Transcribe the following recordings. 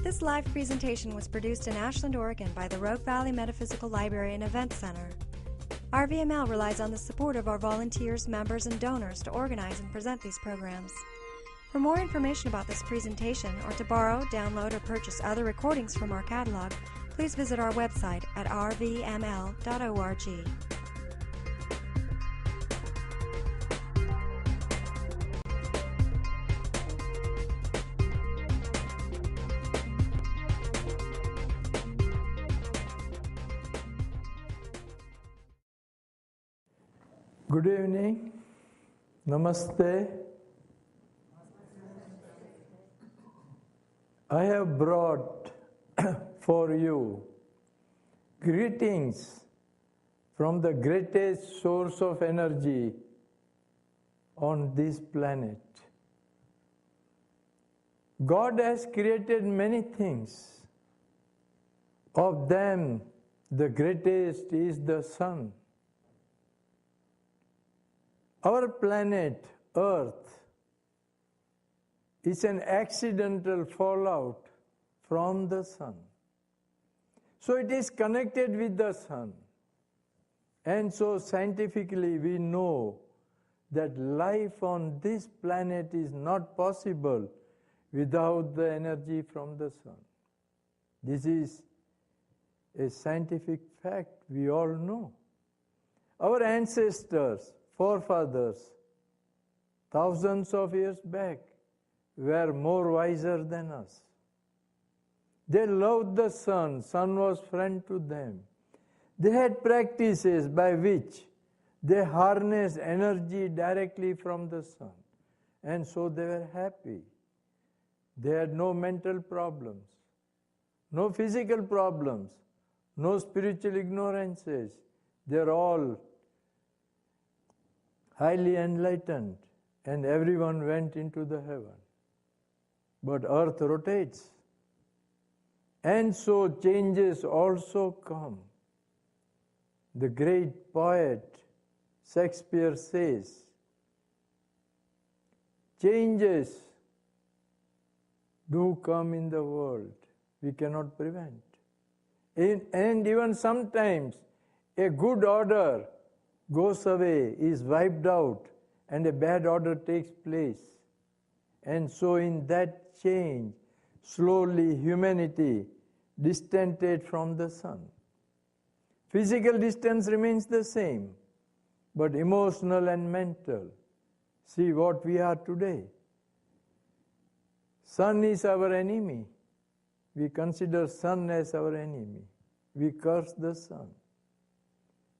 This live presentation was produced in Ashland, Oregon by the Rogue Valley Metaphysical Library and Event Center. RVML relies on the support of our volunteers, members, and donors to organize and present these programs. For more information about this presentation or to borrow, download, or purchase other recordings from our catalog, please visit our website at rvml.org. Good evening. Namaste. I have brought for you greetings from the greatest source of energy on this planet. God has created many things. Of them, the greatest is the sun. Our planet, Earth, is an accidental fallout from the sun. So it is connected with the sun. And so scientifically we know that life on this planet is not possible without the energy from the sun. This is a scientific fact we all know. Our ancestors, forefathers, thousands of years back, were more wiser than us. They loved the sun. Sun was friend to them. They had practices by which they harnessed energy directly from the sun. And so they were happy. They had no mental problems, no physical problems, no spiritual ignorances. They're all highly enlightened, and everyone went into the heaven. But earth rotates, and so changes also come. The great poet Shakespeare says, changes do come in the world, we cannot prevent. And even sometimes a good order goes away, is wiped out, and a bad order takes place. And so in that change, slowly humanity distanted from the sun. Physical distance remains the same, but emotional and mental. See what we are today. Sun is our enemy. We consider sun as our enemy. We curse the sun.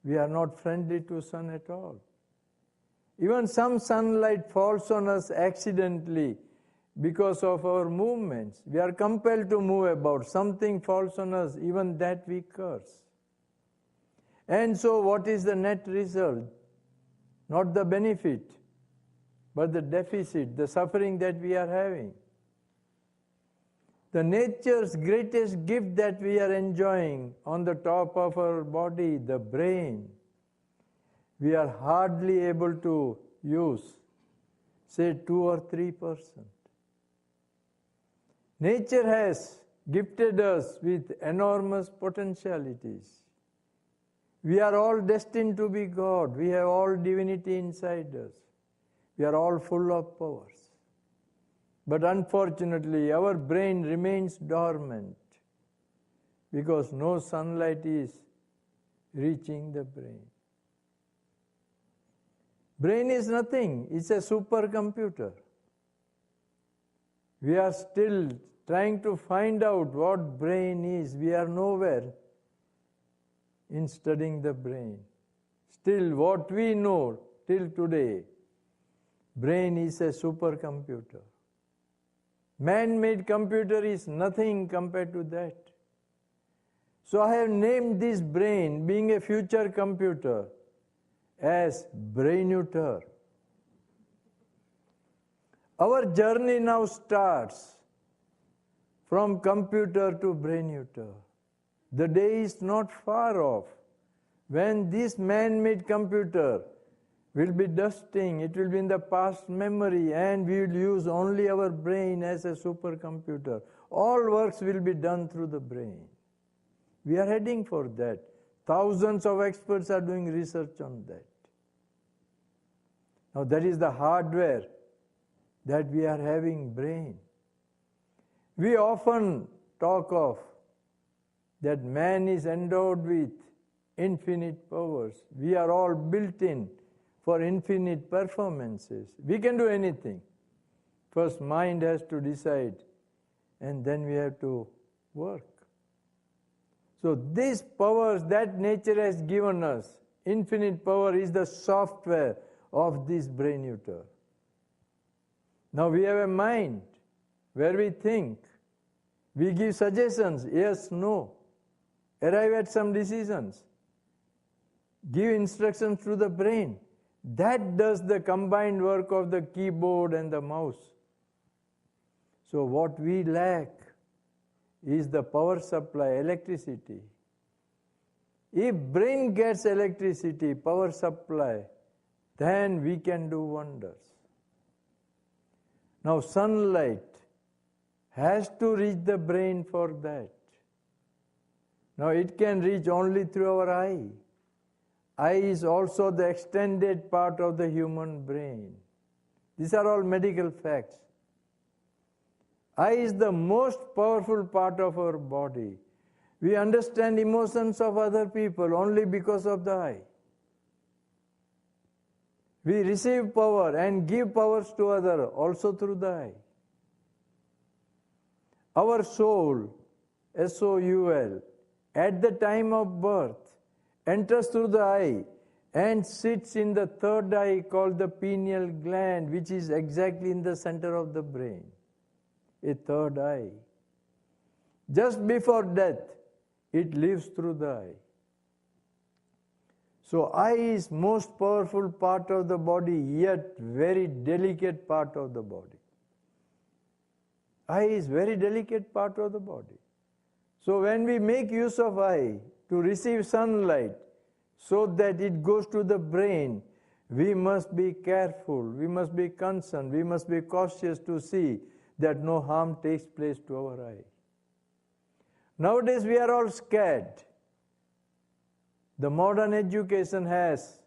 We are not friendly to sun at all. Even some sunlight falls on us accidentally because of our movements. We are compelled to move about. Something falls on us, even that we curse. And so what is the net result? Not the benefit, but the deficit, the suffering that we are having. The nature's greatest gift that we are enjoying on the top of our body, the brain, we are hardly able to use, say 2 or 3%. Nature has gifted us with enormous potentialities. We are all destined to be God. We have all divinity inside us. We are all full of powers. But unfortunately, our brain remains dormant because no sunlight is reaching the brain. Brain is nothing. It's a supercomputer. We are still trying to find out what brain is. We are nowhere in studying the brain. Still, what we know till today, brain is a supercomputer. Man-made computer is nothing compared to that. So I have named this brain, being a future computer, as Brainuter. Our journey now starts from computer to Brainuter. The day is not far off when this man-made computer will be dusting, it will be in the past memory, and we will use only our brain as a supercomputer. All works will be done through the brain. We are heading for that. Thousands of experts are doing research on that. Now that is the hardware that we are having, brain. We often talk of that man is endowed with infinite powers. We are all built in for infinite performances. We can do anything. First, mind has to decide, and then we have to work. So these powers that nature has given us, infinite power, is the software of this brain uter. Now we have a mind where we think, we give suggestions, yes, no, arrive at some decisions, give instructions to the brain. That does the combined work of the keyboard and the mouse. So what we lack is the power supply, electricity. If brain gets electricity, power supply, then we can do wonders. Now sunlight has to reach the brain for that. Now it can reach only through our eye. Eye is also the extended part of the human brain. These are all medical facts. Eye is the most powerful part of our body. We understand emotions of other people only because of the eye. We receive power and give powers to others also through the eye. Our soul, S-O-U-L, at the time of birth, enters through the eye and sits in the third eye called the pineal gland, which is exactly in the center of the brain. A third eye. Just before death, it lives through the eye. So eye is most powerful part of the body, yet very delicate part of the body. Eye is very delicate part of the body. So when we make use of eye to receive sunlight so that it goes to the brain, we must be careful, we must be concerned, we must be cautious to see that no harm takes place to our eye. Nowadays we are all scared. The modern education has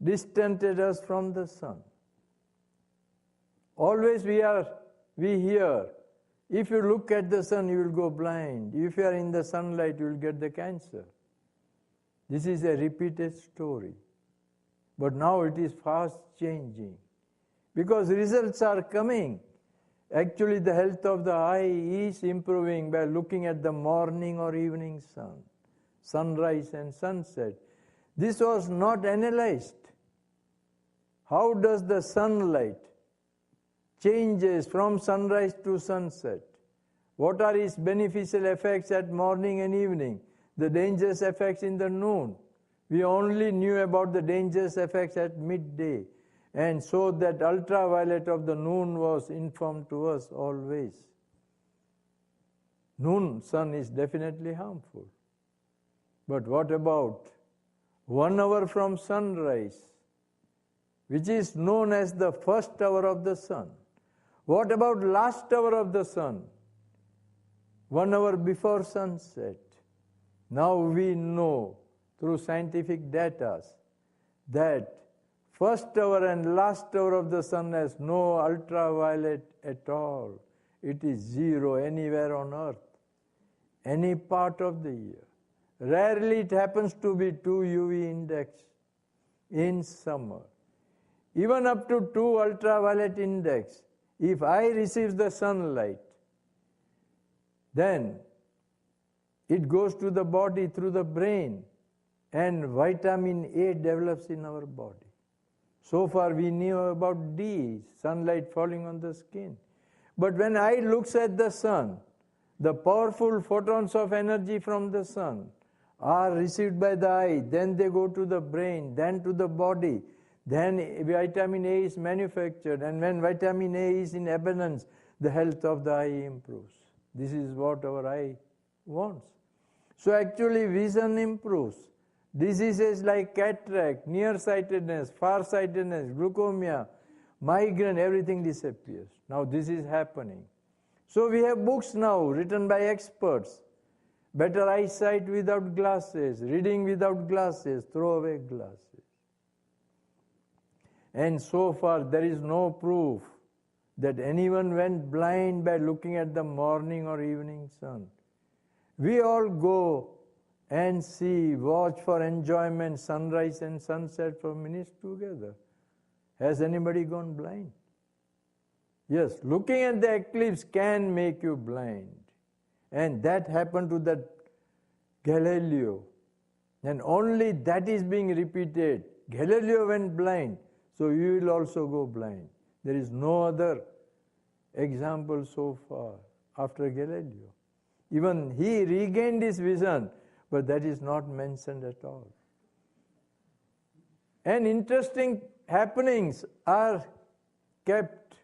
distanced us from the sun. Always we hear, if you look at the sun, you will go blind. If you are in the sunlight, you will get the cancer. This is a repeated story. But now it is fast changing. Because results are coming. Actually, the health of the eye is improving by looking at the morning or evening sun, sunrise and sunset. This was not analyzed. How does the sunlight changes from sunrise to sunset? What are its beneficial effects at morning and evening? The dangerous effects in the noon. We only knew about the dangerous effects at midday. And so that ultraviolet of the noon was informed to us always. Noon sun is definitely harmful. But what about 1 hour from sunrise, which is known as the first hour of the sun? What about last hour of the sun? 1 hour before sunset. Now we know through scientific data that first hour and last hour of the sun has no ultraviolet at all. It is zero anywhere on earth, any part of the year. Rarely it happens to be 2 UV index in summer. Even up to 2 ultraviolet index, if eye receives the sunlight, then it goes to the body through the brain and vitamin A develops in our body. So far we knew about D, sunlight falling on the skin. But when eye looks at the sun, the powerful photons of energy from the sun are received by the eye, then they go to the brain, then to the body, then vitamin A is manufactured, and when vitamin A is in abundance, the health of the eye improves. This is what our eye wants. So actually vision improves, Diseases like cataract, nearsightedness, farsightedness, glaucoma, migraine, everything disappears. Now this is happening. So we have books now written by experts. Better eyesight without glasses, reading without glasses, throw away glasses. And so far there is no proof that anyone went blind by looking at the morning or evening sun. We all go and see, watch for enjoyment, sunrise and sunset for minutes together. Has anybody gone blind? Yes, looking at the eclipse can make you blind. And that happened to that Galileo. And only that is being repeated. Galileo went blind, so you will also go blind. There is no other example so far after Galileo. Even he regained his vision, but that is not mentioned at all. And interesting happenings are kept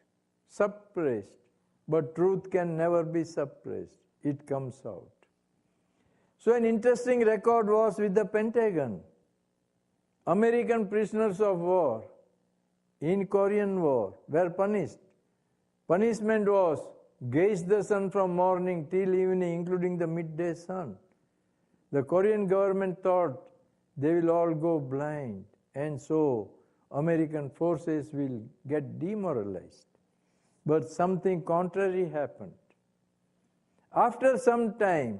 suppressed, but truth can never be suppressed. It comes out. So an interesting record was with the Pentagon. American prisoners of war in Korean War were punished. Punishment was gaze the sun from morning till evening, including the midday sun. The Korean government thought they will all go blind, and so American forces will get demoralized. But something contrary happened. After some time,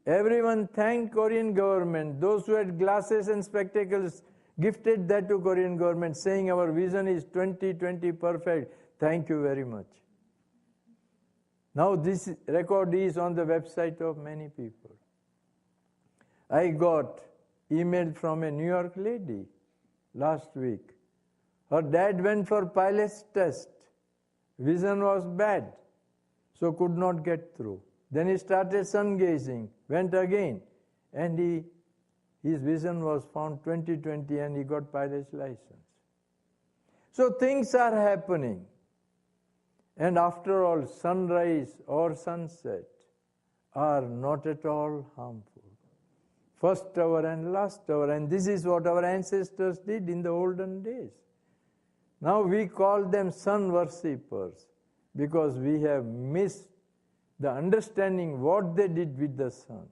everyone thanked Korean government. Those who had glasses and spectacles gifted that to Korean government, saying our vision is 20/20 perfect. Thank you very much. Now this record is on the website of many people. I got email from a New York lady last week. Her dad went for pilot's test. Vision was bad, so could not get through. Then he started sun gazing, went again, and his vision was found 20/20 and he got pilot's license. So things are happening. And after all, sunrise or sunset are not at all harmful. First hour and last hour, and this is what our ancestors did in the olden days. Now we call them sun worshippers because we have missed the understanding what they did with the sun.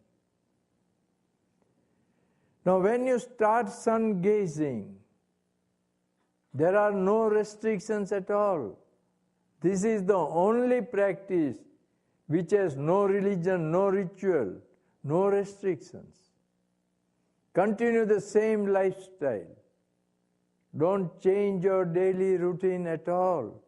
Now when you start sun gazing, there are no restrictions at all. This is the only practice which has no religion, no ritual, no restrictions. Continue the same lifestyle. Don't change your daily routine at all.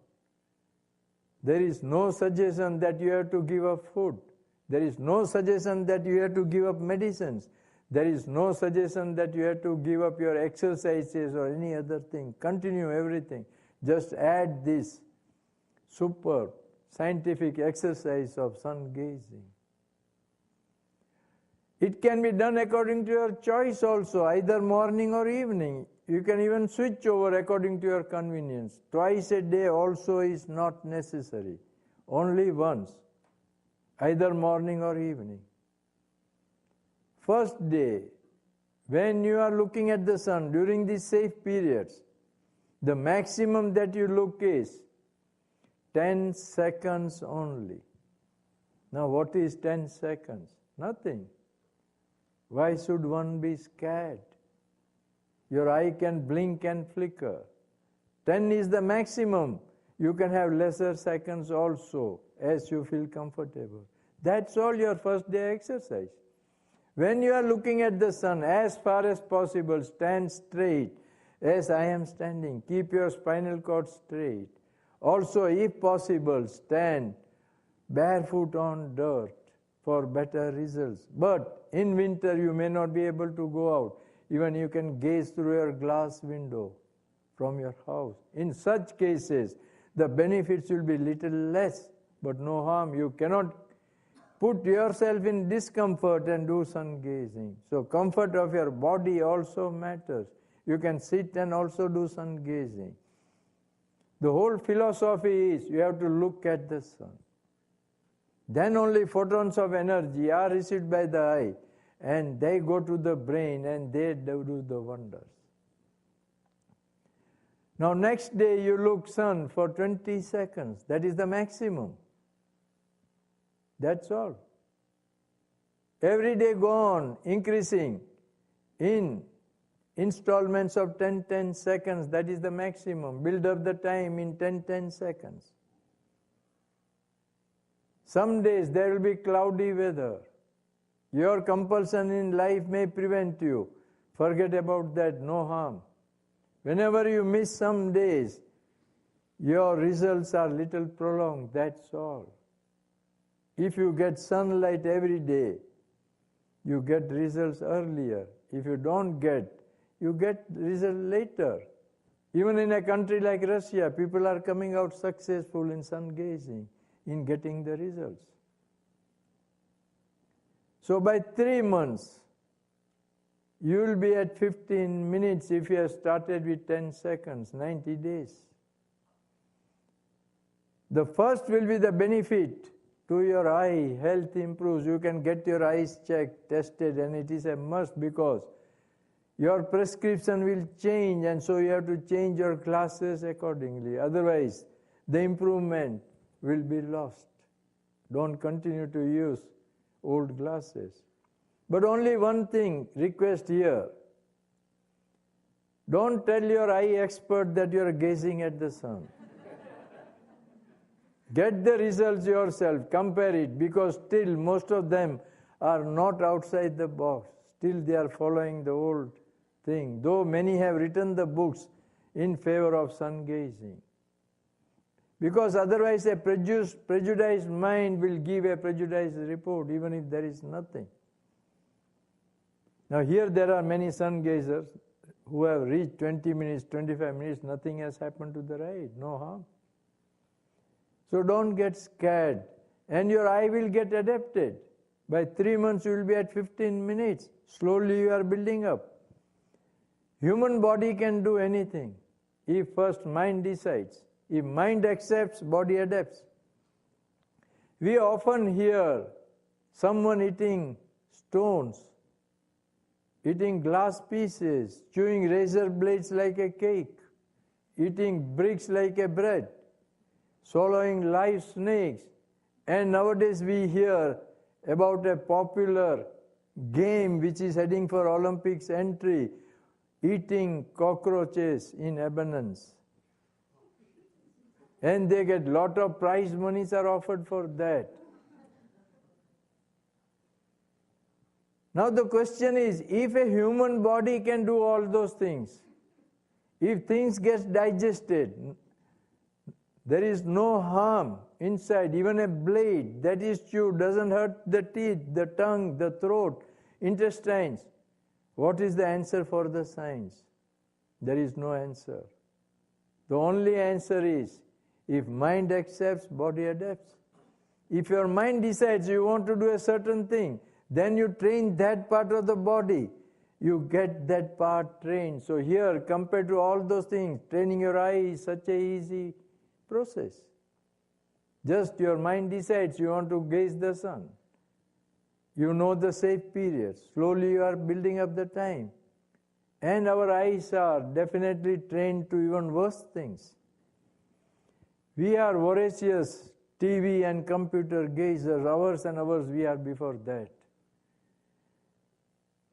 There is no suggestion that you have to give up food. There is no suggestion that you have to give up medicines. There is no suggestion that you have to give up your exercises or any other thing. Continue everything. Just add this superb scientific exercise of sun gazing. It can be done according to your choice also, either morning or evening. You can even switch over according to your convenience. Twice a day also is not necessary. Only once, either morning or evening. First day, when you are looking at the sun during these safe periods, the maximum that you look is 10 seconds only. Now what is 10 seconds? Nothing. Why should one be scared? Your eye can blink and flicker. 10 is the maximum. You can have lesser seconds also as you feel comfortable. That's all your first day exercise. When you are looking at the sun, as far as possible, stand straight as I am standing. Keep your spinal cord straight. Also, if possible, stand barefoot on dirt for better results. But in winter, you may not be able to go out. Even you can gaze through your glass window from your house. In such cases, the benefits will be little less, but no harm. You cannot put yourself in discomfort and do sun gazing. So comfort of your body also matters. You can sit and also do sun gazing. The whole philosophy is you have to look at the sun. Then only photons of energy are received by the eye and they go to the brain and they do the wonders. Now next day you look sun for 20 seconds. That is the maximum. That's all. Every day go on increasing in installments of 10 seconds. That is the maximum. Build up the time in 10 seconds. Some days there will be cloudy weather. Your compulsion in life may prevent you. Forget about that, no harm. Whenever you miss some days, your results are little prolonged, that's all. If you get sunlight every day, you get results earlier. If you don't get, you get results later. Even in a country like Russia, people are coming out successful in sun gazing, in getting the results. So by 3 months, you will be at 15 minutes if you have started with 10 seconds, 90 days. The first will be the benefit to your eye. Health improves. You can get your eyes checked, tested, and it is a must because your prescription will change, and so you have to change your glasses accordingly. Otherwise, the improvement will be lost. Don't continue to use old glasses. But only one thing, request here. Don't tell your eye expert that you are gazing at the sun. Get the results yourself, compare it, because still most of them are not outside the box. Still they are following the old thing, though many have written the books in favor of sun gazing. Because otherwise a prejudiced mind will give a prejudiced report even if there is nothing. Now here there are many sun gazers who have reached 20 minutes, 25 minutes, nothing has happened to their eye, no harm. So don't get scared, and your eye will get adapted. By 3 months you will be at 15 minutes. Slowly you are building up. Human body can do anything if first mind decides. If mind accepts, body adapts. We often hear someone eating stones, eating glass pieces, chewing razor blades like a cake, eating bricks like a bread, swallowing live snakes. And nowadays we hear about a popular game which is heading for Olympics entry, eating cockroaches in abundance. And they get lot of prize monies are offered for that. Now the question is, if a human body can do all those things, if things get digested, there is no harm inside. Even a blade that is chewed doesn't hurt the teeth, the tongue, the throat, intestines. What is the answer for the science? There is no answer. The only answer is, if mind accepts, body adapts. If your mind decides you want to do a certain thing, then you train that part of the body. You get that part trained. So here, compared to all those things, training your eye is such an easy process. Just your mind decides you want to gaze the sun. You know the safe periods. Slowly you are building up the time. And our eyes are definitely trained to even worse things. We are voracious TV and computer gazers. Hours and hours we are before that.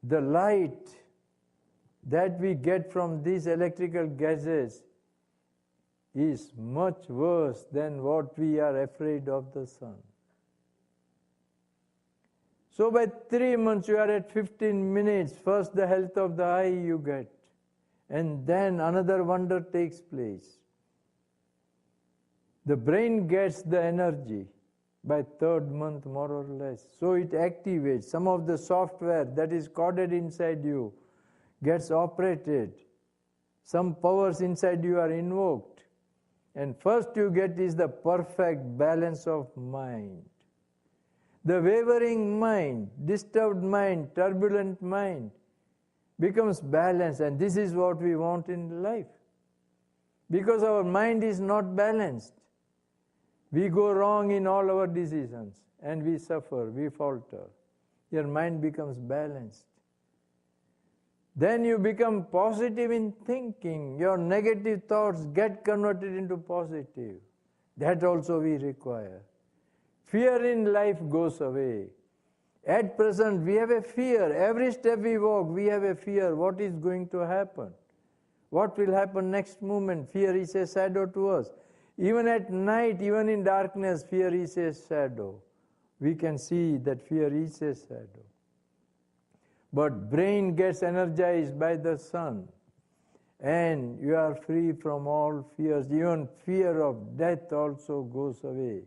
The light that we get from these electrical gadgets is much worse than what we are afraid of the sun. So by 3 months you are at 15 minutes. First the health of the eye you get, and then another wonder takes place. The brain gets the energy by 3rd month more or less. So it activates. Some of the software that is coded inside you gets operated. Some powers inside you are invoked. And first you get is the perfect balance of mind. The wavering mind, disturbed mind, turbulent mind becomes balanced, and this is what we want in life. Because our mind is not balanced, we go wrong in all our decisions and we suffer, we falter. your mind becomes balanced. Then you become positive in thinking. Your negative thoughts get converted into positive. That also we require. Fear in life goes away. At present, we have a fear. Every step we walk, we have a fear. What is going to happen? What will happen next moment? Fear is a shadow to us. Even at night, even in darkness, fear is a shadow. We can see that fear is a shadow. But brain gets energized by the sun, and you are free from all fears. Even fear of death also goes away.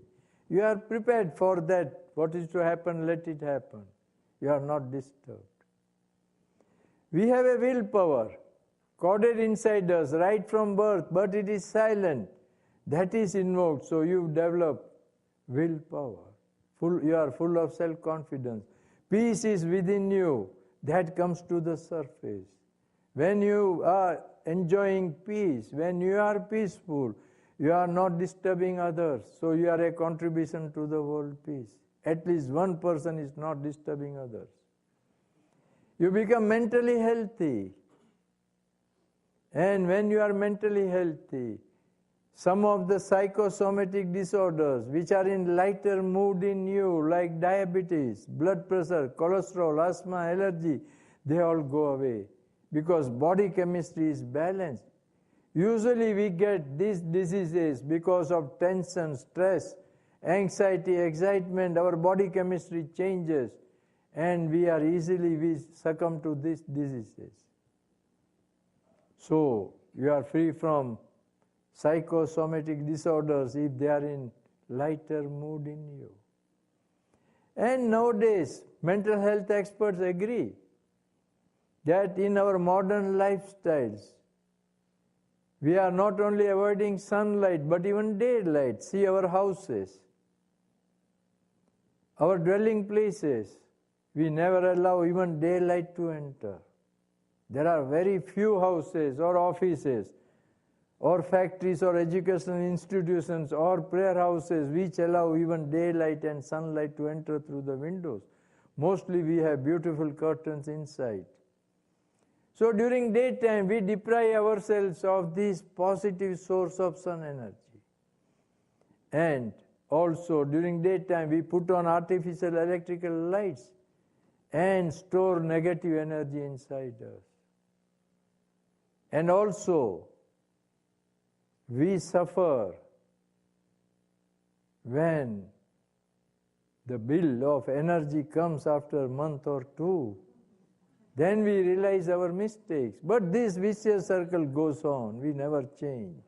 You are prepared for that. What is to happen, let it happen. You are not disturbed. We have a willpower coded inside us right from birth, but it is silent. That is invoked, so you develop willpower. You are full of self-confidence. Peace is within you. That comes to the surface. When you are enjoying peace, when you are peaceful, you are not disturbing others. So you are a contribution to the world peace. At least one person is not disturbing others. You become mentally healthy. And when you are mentally healthy, some of the psychosomatic disorders which are in lighter mood in you, like diabetes, blood pressure, cholesterol, asthma, allergy, they all go away because body chemistry is balanced. Usually we get these diseases because of tension, stress, anxiety, excitement. Our body chemistry changes and we succumb to these diseases. So you are free from psychosomatic disorders if they are in lighter mood in you. And nowadays, mental health experts agree that in our modern lifestyles, we are not only avoiding sunlight, but even daylight. See our houses, our dwelling places. We never allow even daylight to enter. There are very few houses or offices or factories or educational institutions or prayer houses which allow even daylight and sunlight to enter through the windows. Mostly we have beautiful curtains inside. So during daytime we deprive ourselves of this positive source of sun energy. And also during daytime we put on artificial electrical lights and store negative energy inside us. And also we suffer when the bill of energy comes after a month or two. Then we realize our mistakes. But this vicious circle goes on. We never change.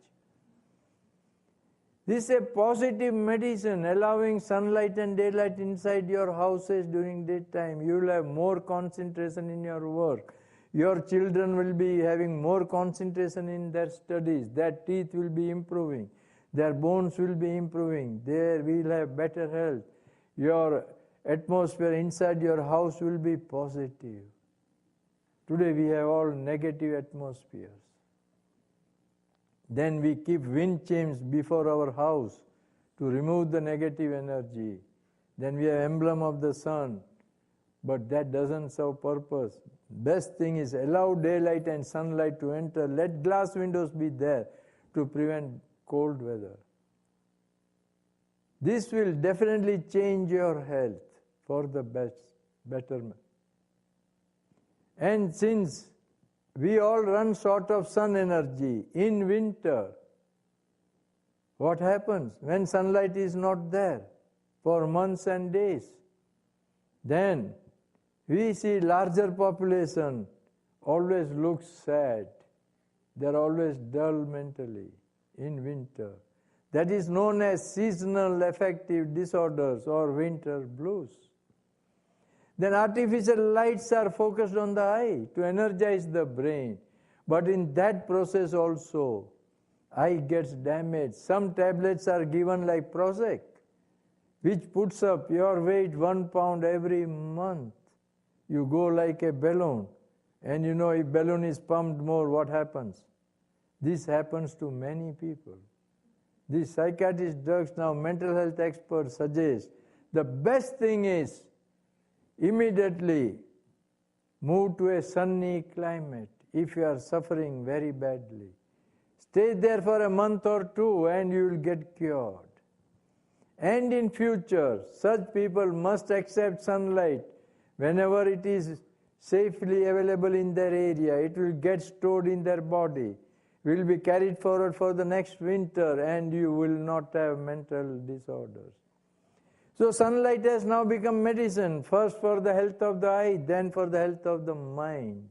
This is a positive medicine, allowing sunlight and daylight inside your houses during daytime. You will have more concentration in your work. Your children will be having more concentration in their studies. Their teeth will be improving. Their bones will be improving. They will have better health. Your atmosphere inside your house will be positive. Today we have all negative atmospheres. Then we keep wind chimes before our house to remove the negative energy. Then we have emblem of the sun. But that doesn't serve purpose. Best thing is allow daylight and sunlight to enter. Let glass windows be there to prevent cold weather. This will definitely change your health for the betterment. And since we all run short of sun energy in winter, what happens when sunlight is not there for months and days? Then we see larger population always looks sad. They are always dull mentally in winter. That is known as seasonal affective disorders or winter blues. Then artificial lights are focused on the eye to energize the brain. But in that process also, eye gets damaged. Some tablets are given like Prozac, which puts up your weight 1 pound every month. You go like a balloon. And you know, if balloon is pumped more, what happens? This happens to many people. These psychiatrist drugs now, mental health experts suggest the best thing is immediately move to a sunny climate if you are suffering very badly. Stay there for a month or two and you will get cured. And in future, such people must accept sunlight whenever it is safely available in their area. It will get stored in their body, will be carried forward for the next winter, and you will not have mental disorders. So sunlight has now become medicine, first for the health of the eye, then for the health of the mind.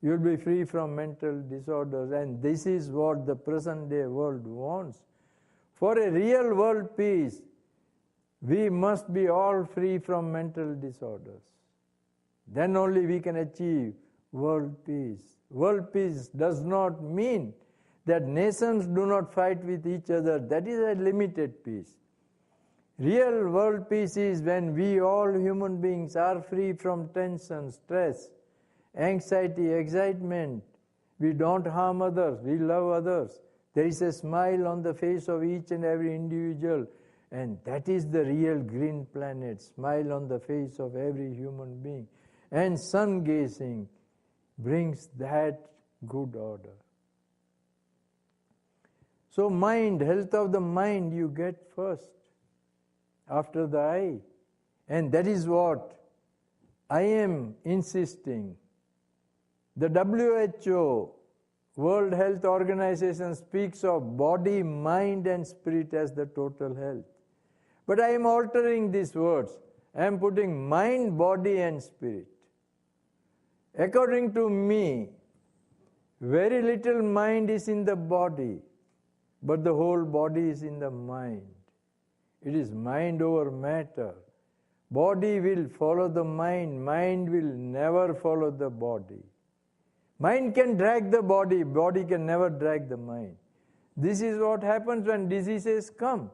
You will be free from mental disorders, and this is what the present day world wants. For a real world peace, we must be all free from mental disorders. Then only we can achieve world peace. World peace does not mean that nations do not fight with each other. That is a limited peace. Real world peace is when we all human beings are free from tension, stress, anxiety, excitement. We don't harm others, we love others. There is a smile on the face of each and every individual, and that is the real green planet, smile on the face of every human being. And sun gazing brings that good order. So mind, health of the mind you get first, after the eye. And that is what I am insisting. The WHO, World Health Organization, speaks of body, mind and spirit as the total health. But I am altering these words. I am putting mind, body and spirit. According to me, very little mind is in the body, but the whole body is in the mind. It is mind over matter. Body will follow the mind. Mind will never follow the body. Mind can drag the body. Body can never drag the mind. This is what happens when diseases come.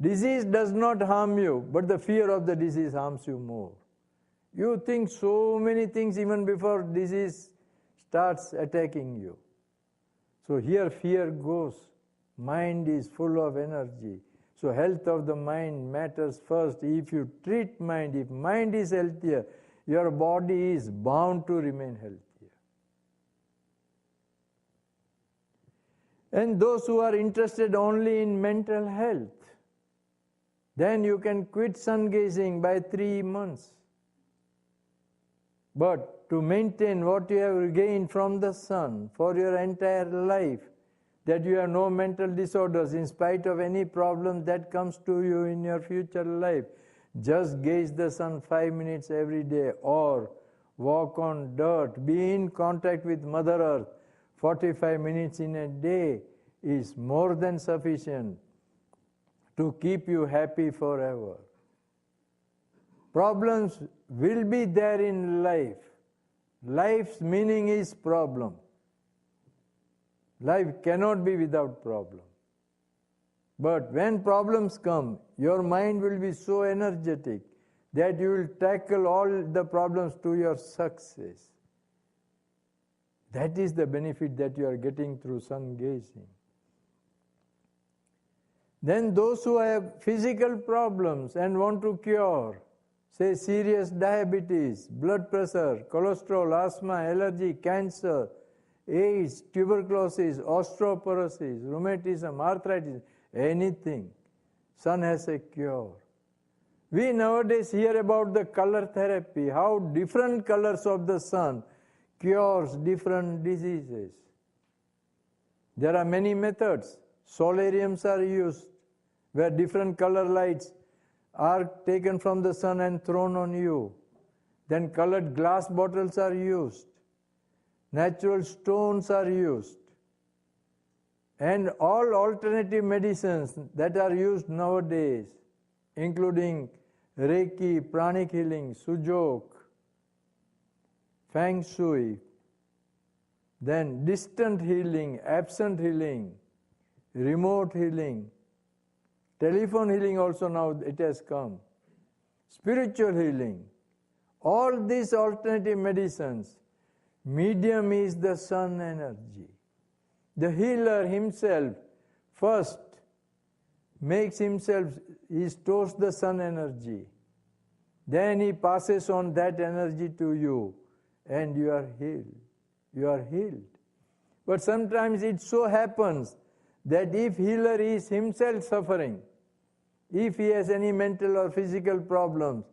Disease does not harm you, but the fear of the disease harms you more. You think so many things even before disease starts attacking you. So here fear goes. Mind is full of energy. So health of the mind matters first. If you treat mind, if mind is healthier, your body is bound to remain healthier. And those who are interested only in mental health, then you can quit sun gazing by 3 months. But to maintain what you have gained from the sun for your entire life, that you have no mental disorders in spite of any problem that comes to you in your future life, just gaze the sun 5 minutes every day, or walk on dirt, be in contact with Mother Earth 45 minutes in a day is more than sufficient to keep you happy forever. Problems will be there in life. Life's meaning is problem. Life cannot be without problem. But when problems come, your mind will be so energetic that you will tackle all the problems to your success. That is the benefit that you are getting through sun gazing. Then those who have physical problems and want to cure, say serious diabetes, blood pressure, cholesterol, asthma, allergy, cancer, AIDS, tuberculosis, osteoporosis, rheumatism, arthritis, anything, sun has a cure. We nowadays hear about the color therapy, how different colors of the sun cures different diseases. There are many methods. Solariums are used, where different color lights are taken from the sun and thrown on you. Then colored glass bottles are used. Natural stones are used. And all alternative medicines that are used nowadays, including Reiki, pranic healing, Sujok, Feng Shui, then distant healing, absent healing, remote healing, telephone healing also now it has come, spiritual healing, all these alternative medicines, medium is the sun energy. The healer himself first makes himself, he stores the sun energy. then he passes on that energy to you and you are healed. You are healed. But sometimes it so happens that if healer is himself suffering, if he has any mental or physical problems,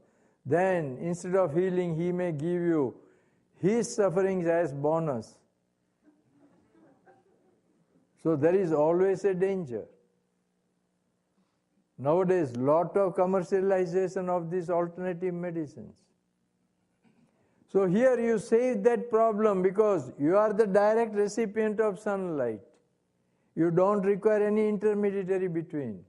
then instead of healing, he may give you his sufferings as bonus. So there is always a danger. Nowadays, lot of commercialization of these alternative medicines. So here you save that problem because you are the direct recipient of sunlight. You don't require any intermediary between.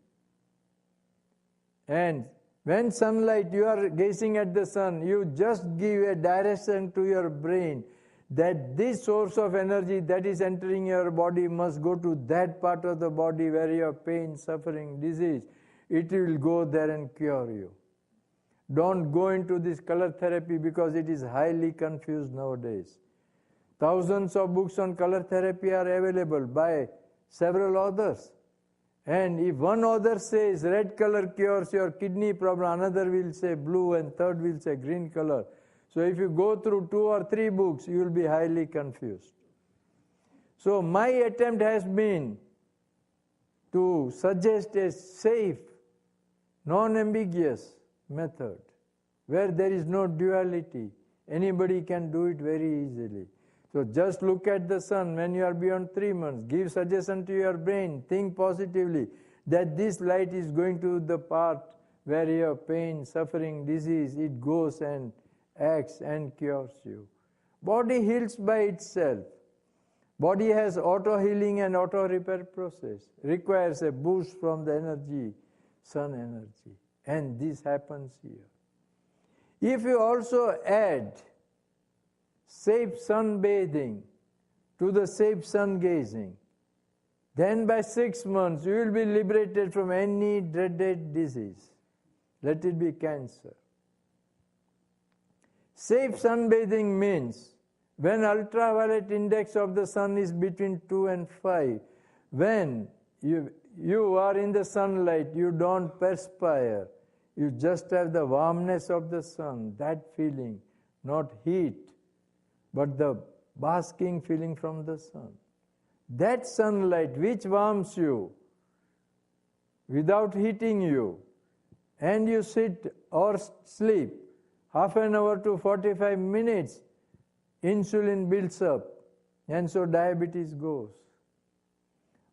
And when sunlight, you are gazing at the sun, you just give a direction to your brain that this source of energy that is entering your body must go to that part of the body where you have pain, suffering, disease. It will go there and cure you. Don't go into this color therapy because it is highly confused nowadays. Thousands of books on color therapy are available by several authors. And if one author says red color cures your kidney problem, another will say blue, and third will say green color. So if you go through 2 or 3 books, you will be highly confused. So my attempt has been to suggest a safe, non-ambiguous method where there is no duality. Anybody can do it very easily. So just look at the sun when you are beyond 3 months. Give suggestion to your brain. Think positively that this light is going to the part where you have pain, suffering, disease. It goes and acts and cures you. Body heals by itself. Body has auto-healing and auto-repair process. Requires a boost from the energy, sun energy. And this happens here. If you also add safe sunbathing to the safe sun gazing, then by 6 months you will be liberated from any dreaded disease. Let it be cancer. Safe sunbathing means when ultraviolet index of the sun is between 2 and 5, when you are in the sunlight, you don't perspire, you just have the warmness of the sun, that feeling, not heat, but the basking feeling from the sun. That sunlight which warms you without heating you, and you sit or sleep half an hour to 45 minutes, insulin builds up, and so diabetes goes.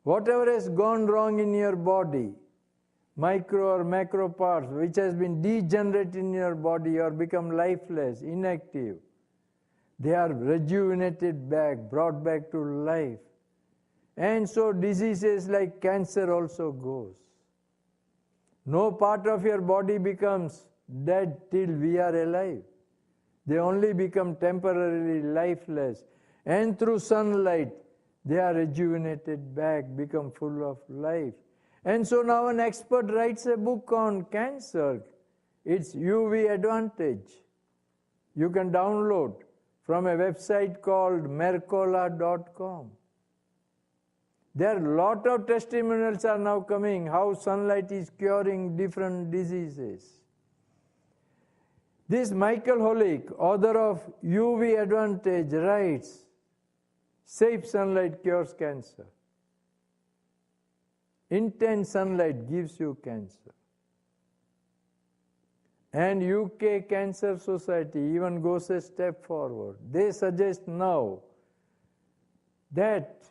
Whatever has gone wrong in your body, micro or macro parts which has been degenerate in your body or become lifeless, inactive, they are rejuvenated back, brought back to life. And so diseases like cancer also goes. No part of your body becomes dead till we are alive. They only become temporarily lifeless. And through sunlight, they are rejuvenated back, become full of life. And so now an expert writes a book on cancer. It's UV Advantage. You can download from a website called mercola.com. There are a lot of testimonials are now coming how sunlight is curing different diseases. This Michael Holick, author of UV Advantage, writes, safe sunlight cures cancer. Intense sunlight gives you cancer. And UK Cancer Society even goes a step forward. They suggest now that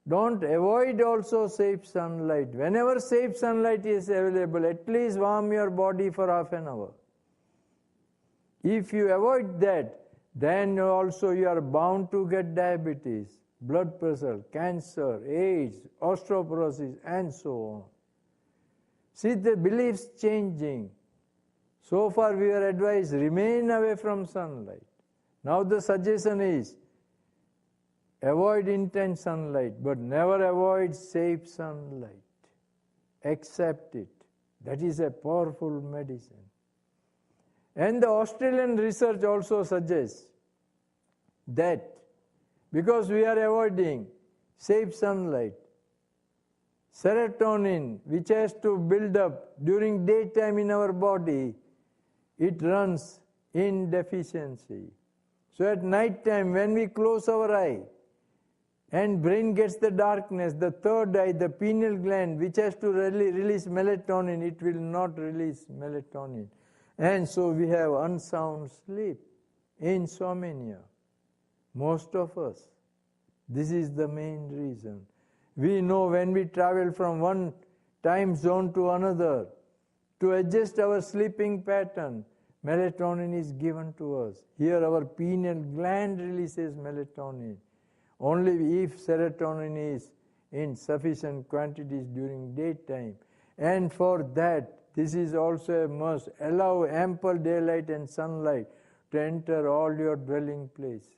don't avoid also safe sunlight. Whenever safe sunlight is available, at least warm your body for half an hour. If you avoid that, then also you are bound to get diabetes, blood pressure, cancer, AIDS, osteoporosis, and so on. See the beliefs changing. So far we are advised, remain away from sunlight. Now the suggestion is, avoid intense sunlight, but never avoid safe sunlight. Accept it. That is a powerful medicine. And the Australian research also suggests that because we are avoiding safe sunlight, serotonin, which has to build up during daytime in our body, it runs in deficiency. So at night time, when we close our eye and brain gets the darkness, the third eye, the pineal gland, which has to release melatonin, it will not release melatonin. And so we have unsound sleep, insomnia. Most of us. This is the main reason. We know when we travel from one time zone to another, to adjust our sleeping pattern, melatonin is given to us. Here our pineal gland releases melatonin. Only if serotonin is in sufficient quantities during daytime. And for that, this is also a must. Allow ample daylight and sunlight to enter all your dwelling places.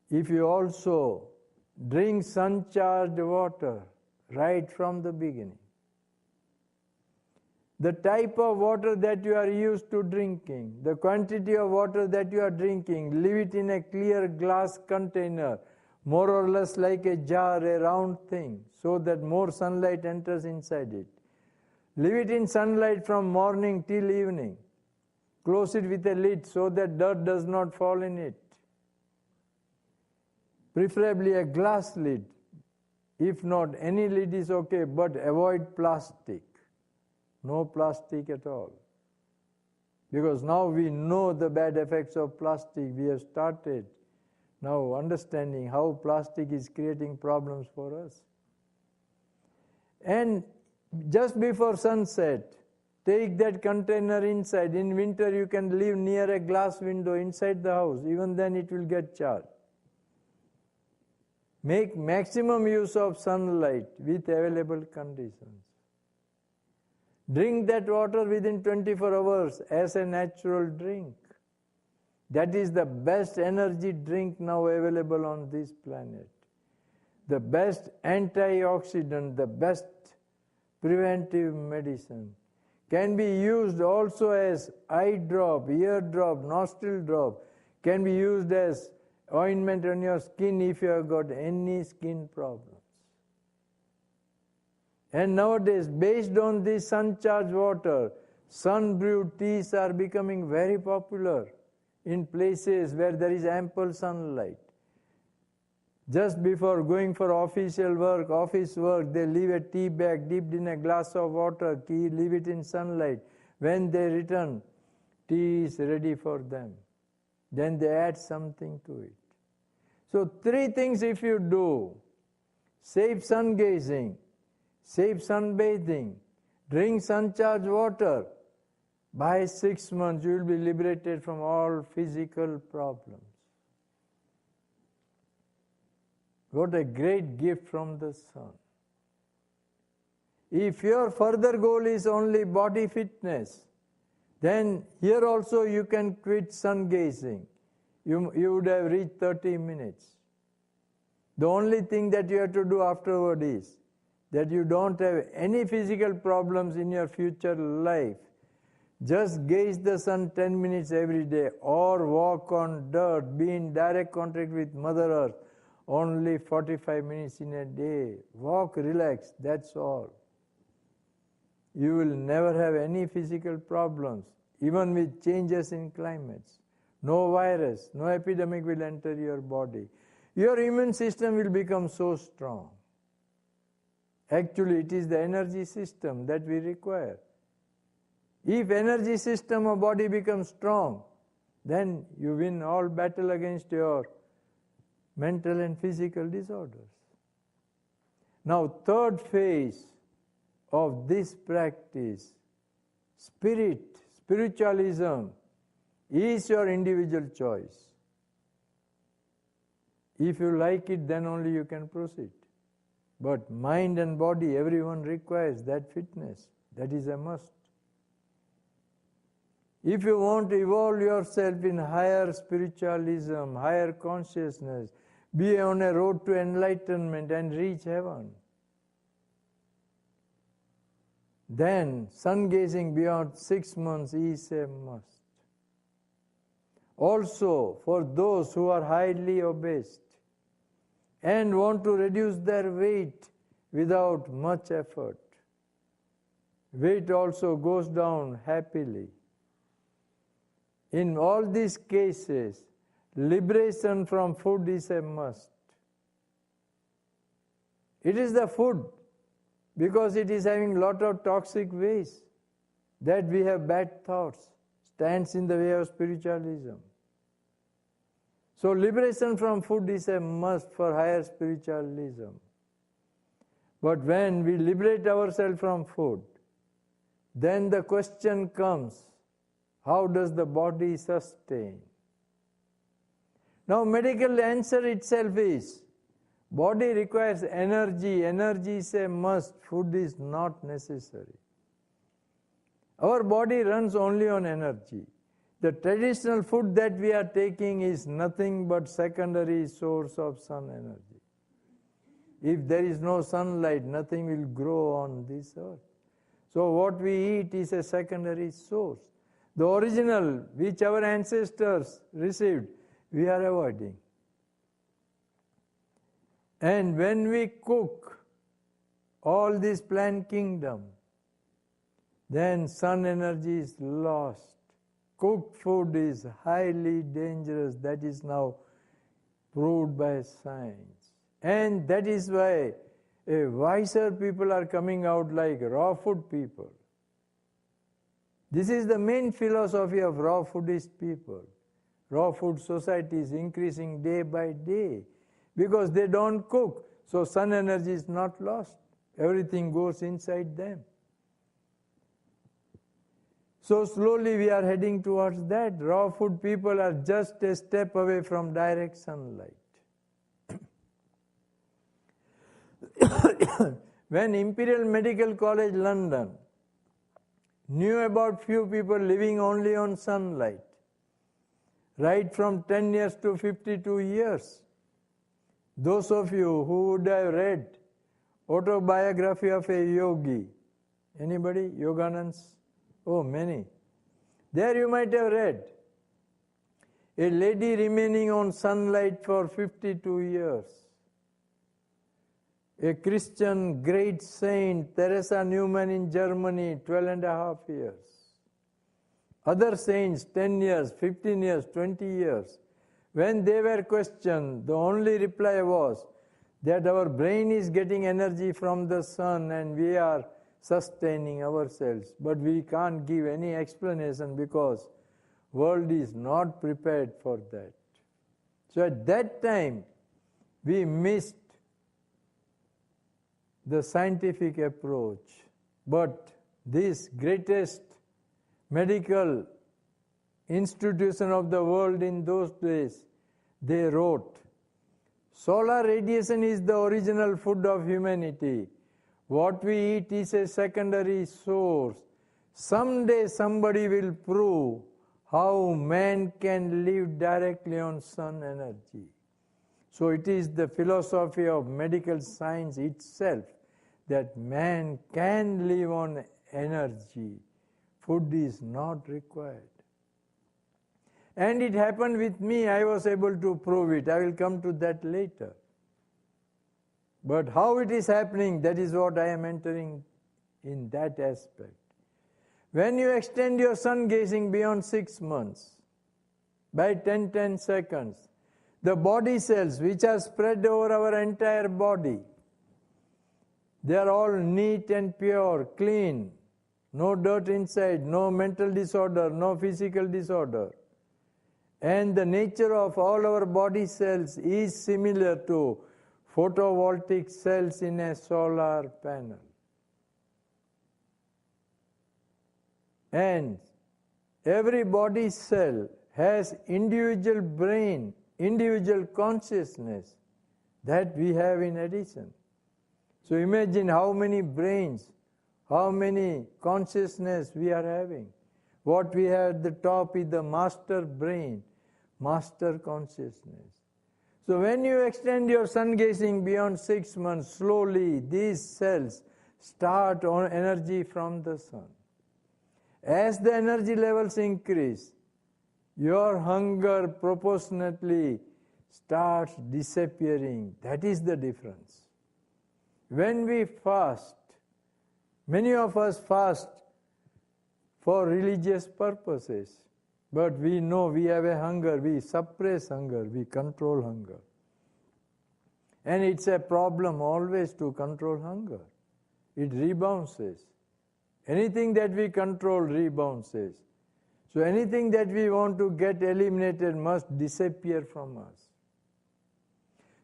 If you also drink sun-charged water right from the beginning, the type of water that you are used to drinking, the quantity of water that you are drinking, leave it in a clear glass container, more or less like a jar, a round thing, so that more sunlight enters inside it. Leave it in sunlight from morning till evening. Close it with a lid so that dirt does not fall in it. Preferably a glass lid. If not, any lid is okay, but avoid plastic. No plastic at all. Because now we know the bad effects of plastic. We have started now understanding how plastic is creating problems for us. And just before sunset, take that container inside. In winter, you can live near a glass window inside the house. Even then, it will get charged. Make maximum use of sunlight with available conditions. Drink that water within 24 hours as a natural drink. That is the best energy drink now available on this planet. The best antioxidant, the best preventive medicine. Can be used also as eye drop, ear drop, nostril drop. Can be used as ointment on your skin if you have got any skin problems. And nowadays, based on this sun-charged water, sun-brewed teas are becoming very popular in places where there is ample sunlight. Just before going for official work, office work, they leave a tea bag dipped in a glass of water, leave it in sunlight. When they return, tea is ready for them. Then they add something to it. So 3 things if you do: safe sun gazing, safe sunbathing, drink sun-charged water. By 6 months you will be liberated from all physical problems. What a great gift from the sun. If your further goal is only body fitness, then here also you can quit sun gazing. You would have reached 30 minutes. The only thing that you have to do afterward is that you don't have any physical problems in your future life. Just gaze the sun 10 minutes every day, or walk on dirt, be in direct contact with Mother Earth only 45 minutes in a day. Walk, relax, that's all. You will never have any physical problems, even with changes in climates. No virus, no epidemic will enter your body. Your immune system will become so strong. Actually, it is the energy system that we require. If energy system of body becomes strong, then you win all battle against your mental and physical disorders. Now, third phase of this practice, spiritualism, is your individual choice. If you like it, then only you can proceed. But mind and body, everyone requires that fitness. That is a must. If you want to evolve yourself in higher spiritualism, higher consciousness, be on a road to enlightenment and reach heaven, then sun gazing beyond 6 months is a must. Also, for those who are highly obese and want to reduce their weight without much effort, weight also goes down happily. In all these cases, liberation from food is a must. It is the food, because it is having lot of toxic waste, that we have bad thoughts, stands in the way of spiritualism. So liberation from food is a must for higher spiritualism. But when we liberate ourselves from food, then the question comes, how does the body sustain? Now medical answer itself is, body requires energy. Energy is a must. Food is not necessary. Our body runs only on energy. The traditional food that we are taking is nothing but secondary source of sun energy. If there is no sunlight, nothing will grow on this earth. So what we eat is a secondary source. The original, which our ancestors received, we are avoiding. And when we cook all this plant kingdom, then sun energy is lost. Cooked food is highly dangerous. That is now proved by science. And that is why wiser people are coming out like raw food people. This is the main philosophy of raw foodist people. Raw food society is increasing day by day because they don't cook. So sun energy is not lost. Everything goes inside them. So slowly we are heading towards that. Raw food people are just a step away from direct sunlight. When Imperial Medical College London knew about few people living only on sunlight, right from 10 years to 52 years, those of you who would have read Autobiography of a Yogi, anybody? Yoganand's? Oh, many. There you might have read a lady remaining on sunlight for 52 years. A Christian great saint, Teresa Neumann in Germany, 12 and a half years. Other saints, 10 years, 15 years, 20 years. When they were questioned, the only reply was that our brain is getting energy from the sun and we are sustaining ourselves. But we can't give any explanation because world is not prepared for that. So at that time, we missed the scientific approach. But this greatest medical institution of the world in those days, they wrote, solar radiation is the original food of humanity. What we eat is a secondary source. Someday somebody will prove how man can live directly on sun energy. So it is the philosophy of medical science itself that man can live on energy. Food is not required. And it happened with me. I was able to prove it. I will come to that later. But how it is happening, that is what I am entering in that aspect. When you extend your sun gazing beyond 6 months, by 10 seconds, the body cells which are spread over our entire body, they are all neat and pure, clean, no dirt inside, no mental disorder, no physical disorder. And the nature of all our body cells is similar to photovoltaic cells in a solar panel. And every body cell has individual brain, individual consciousness that we have in addition. So imagine how many brains, how many consciousness we are having. What we have at the top is the master brain, master consciousness. So when you extend your sun gazing beyond 6 months, slowly these cells start on energy from the sun. As the energy levels increase, your hunger proportionately starts disappearing. That is the difference. When we fast, Many of us fast for religious purposes, but we know we have a hunger, we suppress hunger, we control hunger. And it's a problem always to control hunger. It rebounds. Anything that we control rebounds. So anything that we want to get eliminated must disappear from us.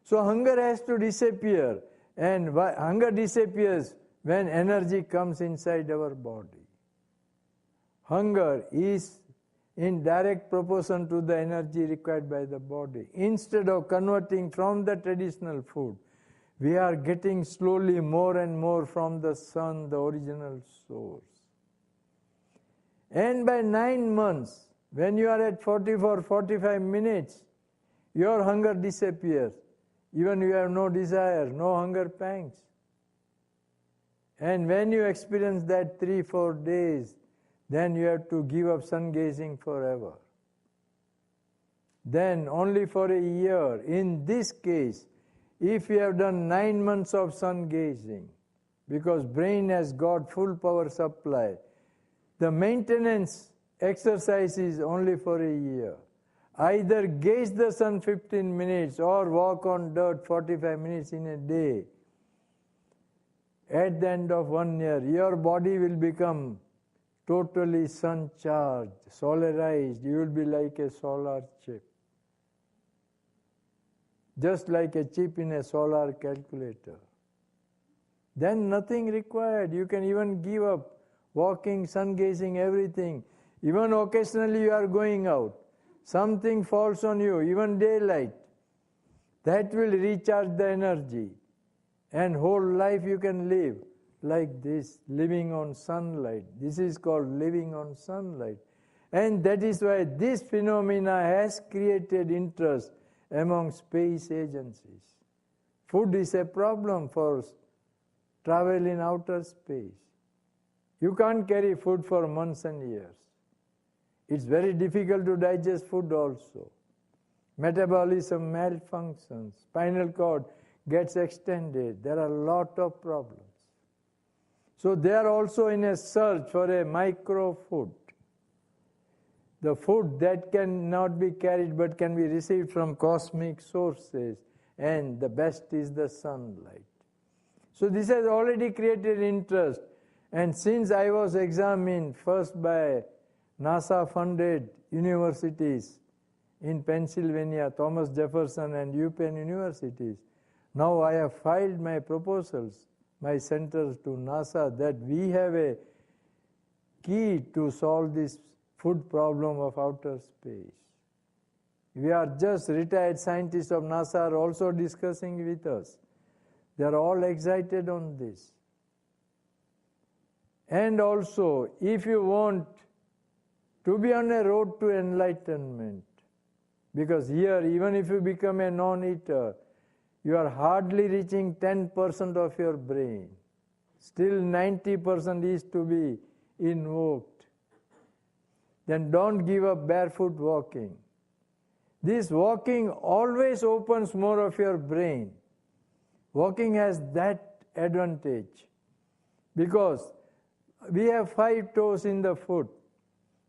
So hunger has to disappear, and hunger disappears when energy comes inside our body. Hunger is in direct proportion to the energy required by the body. Instead of converting from the traditional food, we are getting slowly more and more from the sun, the original source. And by 9 months, when you are at 45 minutes, your hunger disappears. Even you have no desire, no hunger pangs. And when you experience that 3-4 days, then you have to give up sun gazing forever. Then only for a year. In this case, if you have done 9 months of sun gazing, because brain has got full power supply, the maintenance exercise is only for a year. Either gaze the sun 15 minutes or walk on dirt 45 minutes in a day. At the end of 1 year, your body will become totally sun-charged, solarized. You will be like a solar chip. Just like a chip in a solar calculator. Then nothing required. You can even give up walking, sun gazing, everything. Even occasionally you are going out. Something falls on you, even daylight. That will recharge the energy. And whole life you can live like this, living on sunlight. This is called living on sunlight. And that is why this phenomena has created interest among space agencies. Food is a problem for travel in outer space. You can't carry food for months and years. It's very difficult to digest food also. Metabolism malfunctions, spinal cord gets extended. There are a lot of problems. So they are also in a search for a micro food. The food that cannot be carried but can be received from cosmic sources, and the best is the sunlight. So this has already created interest, and since I was examined first by NASA-funded universities in Pennsylvania, Thomas Jefferson and UPenn universities, now I have filed my proposals, my centers to NASA, that we have a key to solve this food problem of outer space. We are just retired scientists of NASA are also discussing with us. They are all excited on this. And also, if you want to be on a road to enlightenment, because here, even if you become a non-eater, you are hardly reaching 10% of your brain. Still 90% is to be invoked. Then don't give up barefoot walking. This walking always opens more of your brain. Walking has that advantage because we have 5 toes in the foot.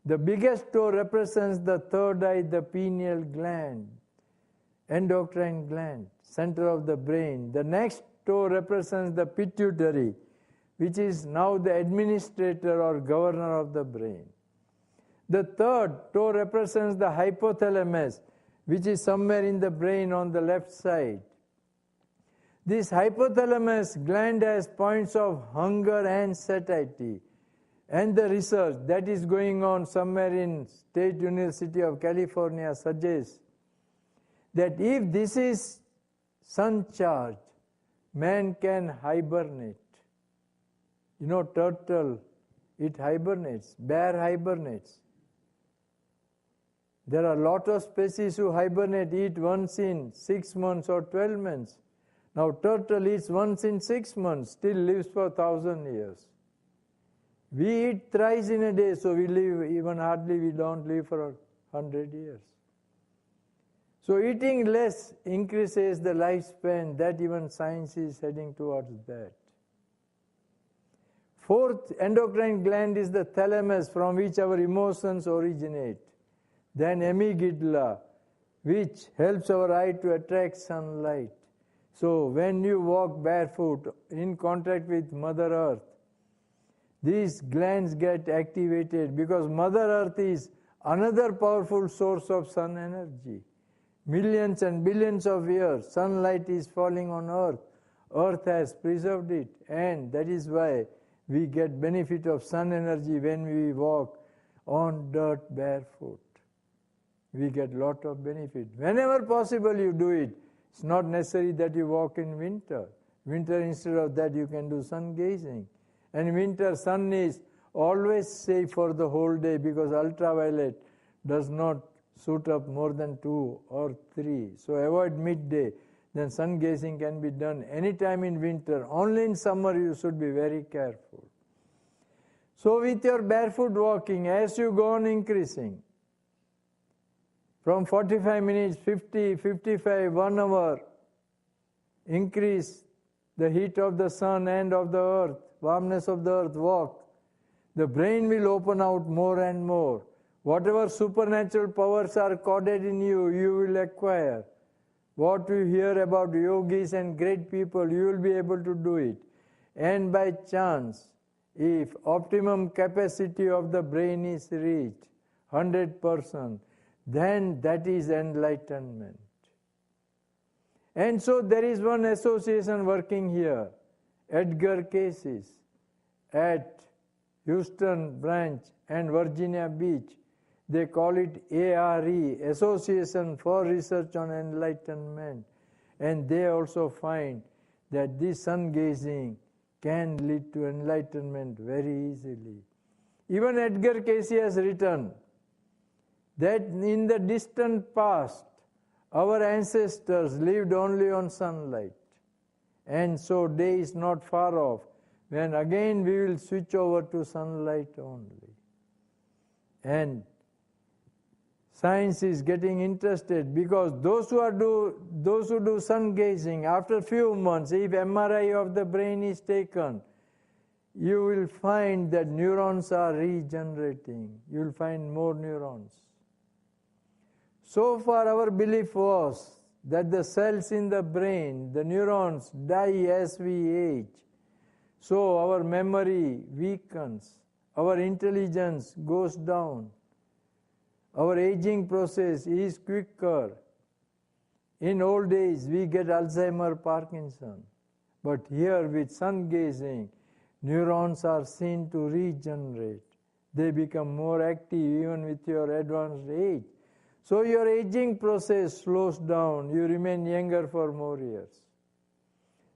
The biggest toe represents the third eye, the pineal gland, endocrine gland, center of the brain. The next toe represents the pituitary, which is now the administrator or governor of the brain. The third toe represents the hypothalamus, which is somewhere in the brain on the left side. This hypothalamus gland has points of hunger and satiety. And the research that is going on somewhere in State University of California suggests that if this is sun-charged, man can hibernate. You know, turtle, it hibernates, bear hibernates. There are a lot of species who hibernate, eat once in 6 months or 12 months. Now turtle eats once in 6 months, still lives for 1,000 years. We eat thrice in a day, so we live, even hardly we don't live for 100 years. So eating less increases the lifespan, that even science is heading towards that. Fourth endocrine gland is the thalamus, from which our emotions originate. Then amygdala, which helps our eye to attract sunlight. So when you walk barefoot in contact with Mother Earth, these glands get activated because Mother Earth is another powerful source of sun energy. Millions and billions of years, sunlight is falling on Earth. Earth has preserved it, and that is why we get benefit of sun energy when we walk on dirt barefoot. We get lot of benefit. Whenever possible you do it. It's not necessary that you walk in winter. Winter, instead of that, you can do sun gazing. And winter, sun is always safe for the whole day because ultraviolet does not suit up more than 2 or 3. So avoid midday. Then sun gazing can be done anytime in winter. Only in summer you should be very careful. So with your barefoot walking, as you go on increasing, from 45 minutes, 50, 55, 1 hour, increase the heat of the sun and of the earth, warmness of the earth, walk. The brain will open out more and more. Whatever supernatural powers are coded in you, you will acquire. What you hear about yogis and great people, you will be able to do it. And by chance, if optimum capacity of the brain is reached, 100%, then that is enlightenment. And so there is one association working here, Edgar Cayce's, at Houston branch and Virginia Beach. They call it ARE, Association for Research on Enlightenment. And they also find that this sun gazing can lead to enlightenment very easily. Even Edgar Cayce has written that in the distant past, our ancestors lived only on sunlight. And so day is not far off when again we will switch over to sunlight only. And science is getting interested because those who do sun gazing, after few months, if MRI of the brain is taken, you will find that neurons are regenerating. You will find more neurons. So far our belief was that the cells in the brain, the neurons, die as we age. So our memory weakens, our intelligence goes down. Our aging process is quicker. In old age, we get Alzheimer, Parkinson. But here with sun gazing, neurons are seen to regenerate. They become more active even with your advanced age. So your aging process slows down. You remain younger for more years.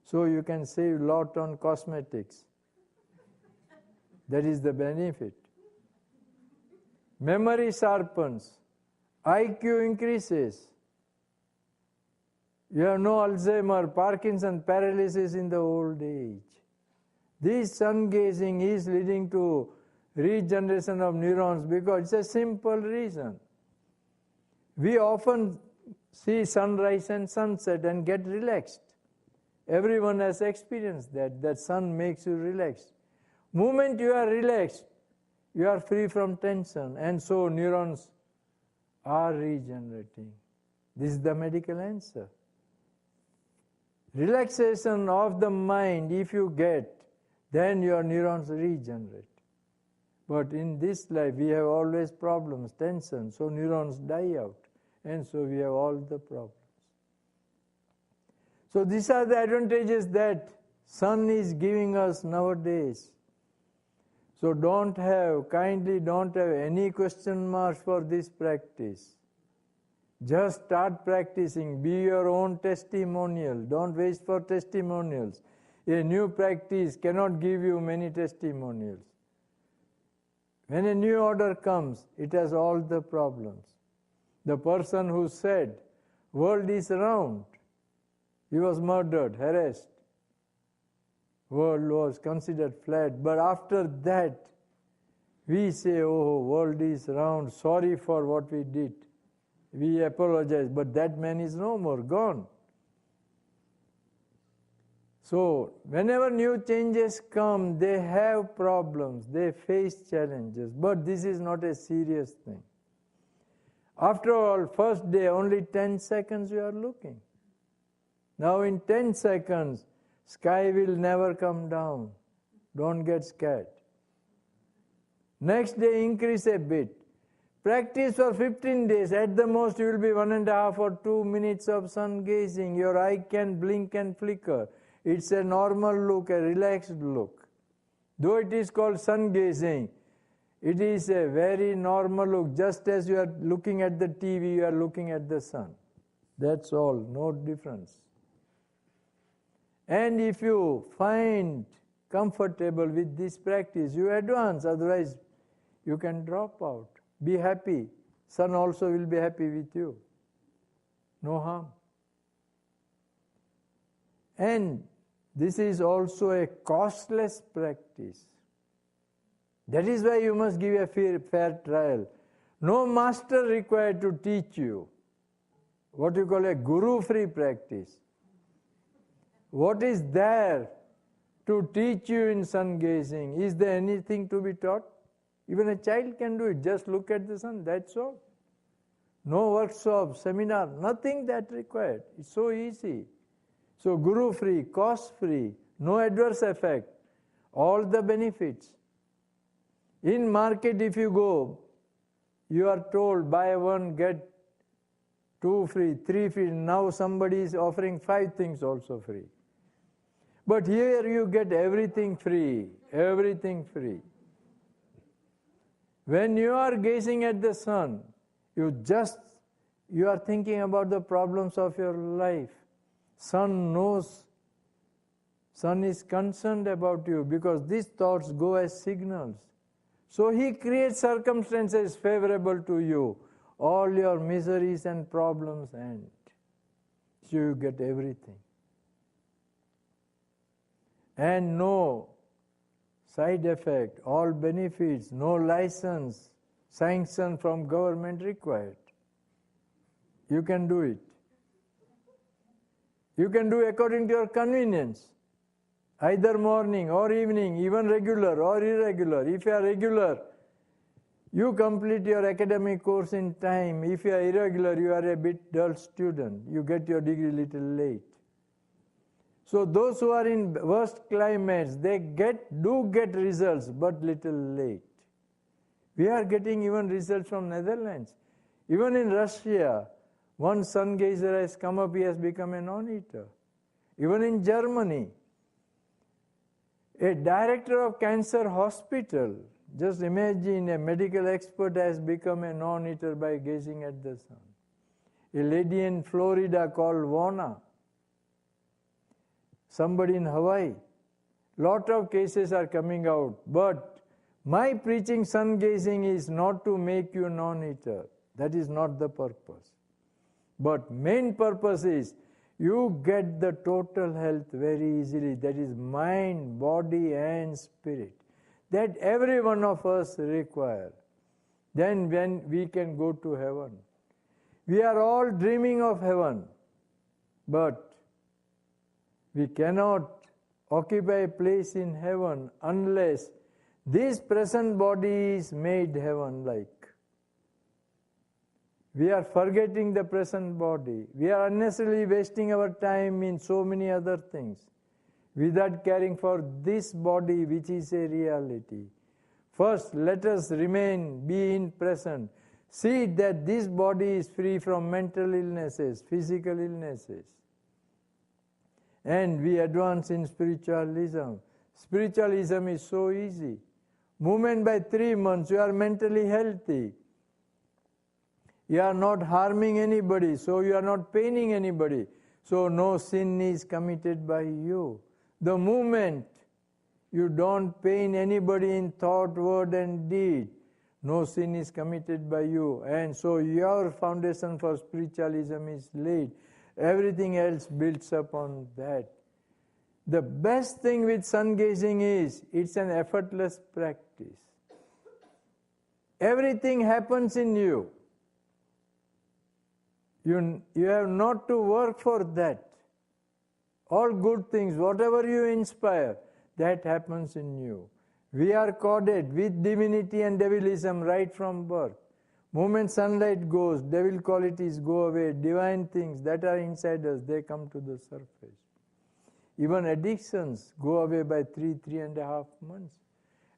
So you can save a lot on cosmetics. That is the benefit. Memory sharpens, IQ increases. You have no Alzheimer, Parkinson, paralysis in the old age. This sun gazing is leading to regeneration of neurons because it's a simple reason. We often see sunrise and sunset and get relaxed. Everyone has experienced that sun makes you relaxed. Moment you are relaxed, you are free from tension, and so neurons are regenerating. This is the medical answer. Relaxation of the mind, if you get, then your neurons regenerate. But in this life, we have always problems, tension, so neurons die out, and so we have all the problems. So these are the advantages that sun is giving us nowadays. So kindly don't have any question marks for this practice. Just start practicing. Be your own testimonial. Don't wait for testimonials. A new practice cannot give you many testimonials. When a new order comes, it has all the problems. The person who said, world is round, he was murdered, harassed. World was considered flat, but after that, we say, oh, world is round, sorry for what we did. We apologize, but that man is no more, gone. So, whenever new changes come, they have problems, they face challenges, but this is not a serious thing. After all, first day, only 10 seconds you are looking. Now in 10 seconds, sky will never come down. Don't get scared. Next day, increase a bit. Practice for 15 days. At the most, you will be 1.5 or 2 minutes of sun gazing. Your eye can blink and flicker. It's a normal look, a relaxed look. Though it is called sun gazing, it is a very normal look. Just as you are looking at the TV, you are looking at the sun. That's all, no difference. And if you find comfortable with this practice, you advance. Otherwise, you can drop out. Be happy. Sun also will be happy with you. No harm. And this is also a costless practice. That is why you must give a fair trial. No master required to teach you. What you call a guru-free practice. What is there to teach you in sun gazing? Is there anything to be taught? Even a child can do it. Just look at the sun, that's all. No workshop, seminar, nothing that required. It's so easy. So guru-free, cost-free, no adverse effect, all the benefits. In market, if you go, you are told buy one, get 2 free, 3 free. Now somebody is offering 5 things also free. But here you get everything free, everything free. When you are gazing at the sun, you are thinking about the problems of your life. Sun knows, sun is concerned about you because these thoughts go as signals. So he creates circumstances favorable to you. All your miseries and problems end. So you get everything. And no side effect, all benefits, no license, sanction from government required. You can do it. You can do according to your convenience. Either morning or evening, even regular or irregular. If you are regular, you complete your academic course in time. If you are irregular, you are a bit dull student. You get your degree little late. So those who are in worst climates, they do get results, but little late. We are getting even results from Netherlands. Even in Russia, one sun gazer has come up, he has become a non-eater. Even in Germany, a director of cancer hospital, just imagine a medical expert has become a non-eater by gazing at the sun. A lady in Florida called Vona, somebody in Hawaii. Lot of cases are coming out. But my preaching sun gazing is not to make you non-eater. That is not the purpose. But main purpose is you get the total health very easily. That is mind, body and spirit. That every one of us require. Then when we can go to heaven. We are all dreaming of heaven. But we cannot occupy a place in heaven unless this present body is made heaven-like. We are forgetting the present body. We are unnecessarily wasting our time in so many other things without caring for this body which is a reality. First, let us be in present. See that this body is free from mental illnesses, physical illnesses. And we advance in spiritualism. Spiritualism is so easy. Movement by 3 months, you are mentally healthy. You are not harming anybody, so you are not paining anybody. So no sin is committed by you. The moment you don't pain anybody in thought, word and deed, no sin is committed by you. And so your foundation for spiritualism is laid. Everything else builds upon that. The best thing with sun gazing is it's an effortless practice. Everything happens in you. You have not to work for that. All good things, whatever you inspire, that happens in you. We are coded with divinity and devilism right from birth. Moment sunlight goes, devil qualities go away, divine things that are inside us, they come to the surface. Even addictions go away by 3.5 months.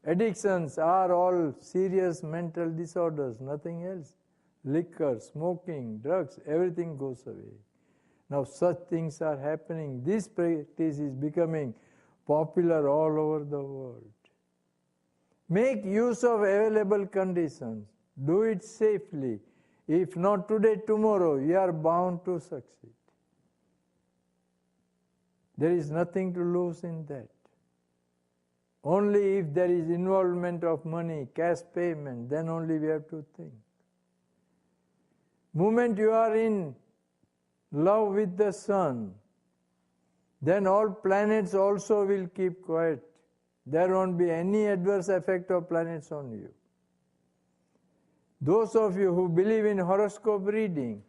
Addictions are all serious mental disorders, nothing else. Liquor, smoking, drugs, everything goes away. Now such things are happening. This practice is becoming popular all over the world. Make use of available conditions. Do it safely. If not today, tomorrow, you are bound to succeed. There is nothing to lose in that. Only if there is involvement of money, cash payment, then only we have to think. Moment you are in love with the sun, then all planets also will keep quiet. There won't be any adverse effect of planets on you. Those of you who believe in horoscope reading,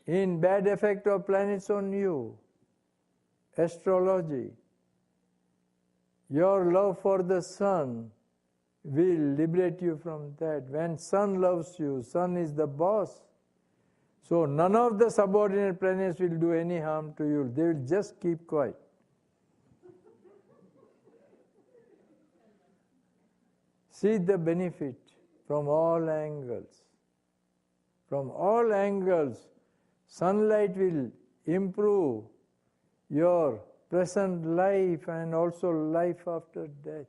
in bad effect of planets on you, astrology, your love for the sun will liberate you from that. When sun loves you, sun is the boss. So none of the subordinate planets will do any harm to you. They will just keep quiet. See the benefit from all angles. From all angles, sunlight will improve your present life and also life after death.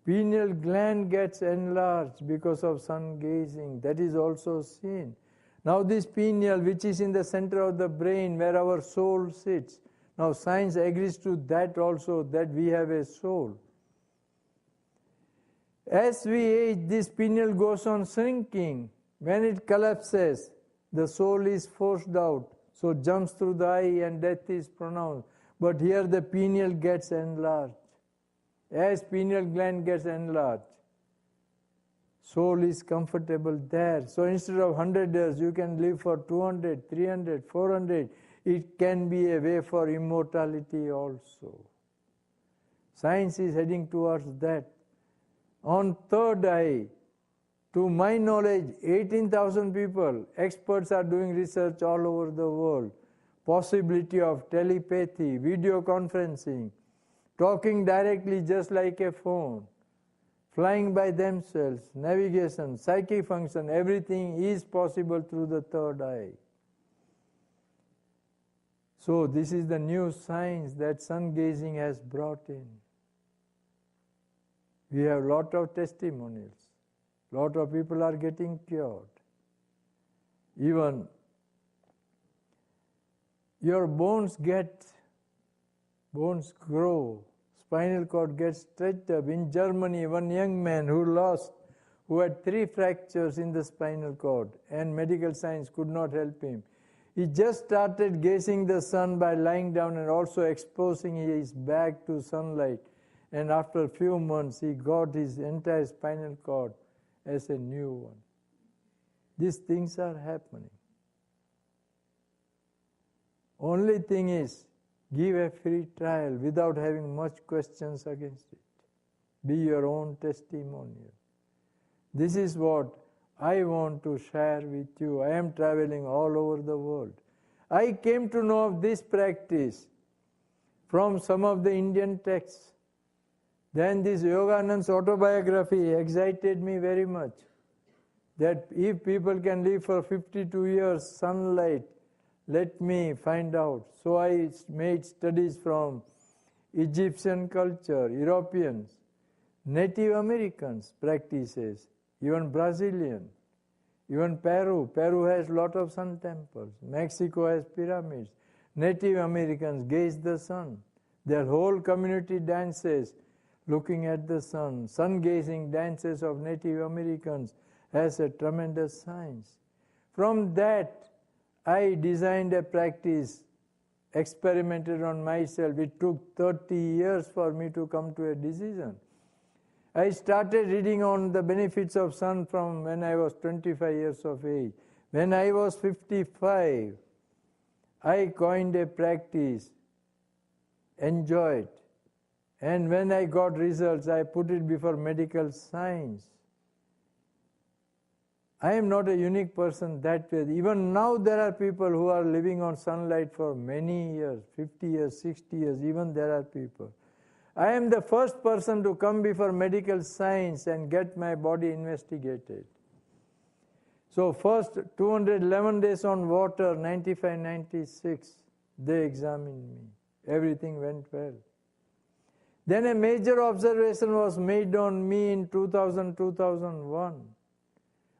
Pineal gland gets enlarged because of sun gazing. That is also seen. Now this pineal, which is in the center of the brain where our soul sits, now science agrees to that also, that we have a soul. As we age, this pineal goes on shrinking. When it collapses, the soul is forced out, so jumps through the eye and death is pronounced. But here the pineal gets enlarged. As pineal gland gets enlarged, soul is comfortable there. So instead of 100 years, you can live for 200, 300, 400. It can be a way for immortality also. Science is heading towards that. On third eye, to my knowledge, 18,000 people, experts are doing research all over the world. Possibility of telepathy, video conferencing, talking directly just like a phone, flying by themselves, navigation, psychic function, everything is possible through the third eye. So this is the new science that sun gazing has brought in. We have a lot of testimonials. A lot of people are getting cured. Even your bones grow, spinal cord gets stretched up. In Germany, one young man who had 3 fractures in the spinal cord, and medical science could not help him. He just started gazing the sun by lying down and also exposing his back to sunlight. And after a few months, he got his entire spinal cord as a new one. These things are happening. Only thing is, give a free trial without having much questions against it. Be your own testimonial. This is what I want to share with you. I am traveling all over the world. I came to know of this practice from some of the Indian texts. Then this Yoganand's autobiography excited me very much. That if people can live for 52 years, sunlight, let me find out. So I made studies from Egyptian culture, Europeans, Native Americans practices, even Brazilian, even Peru. Peru has a lot of sun temples. Mexico has pyramids. Native Americans gaze the sun. Their whole community dances looking at the sun. Sun-gazing dances of Native Americans has a tremendous science. From that, I designed a practice, experimented on myself. It took 30 years for me to come to a decision. I started reading on the benefits of sun from when I was 25 years of age. When I was 55, I coined a practice, enjoyed, and when I got results, I put it before medical science. I am not a unique person that way. Even now there are people who are living on sunlight for many years, 50 years, 60 years, even there are people. I am the first person to come before medical science and get my body investigated. So first 211 days on water, 95, 96, they examined me. Everything went well. Then a major observation was made on me in 2000, 2001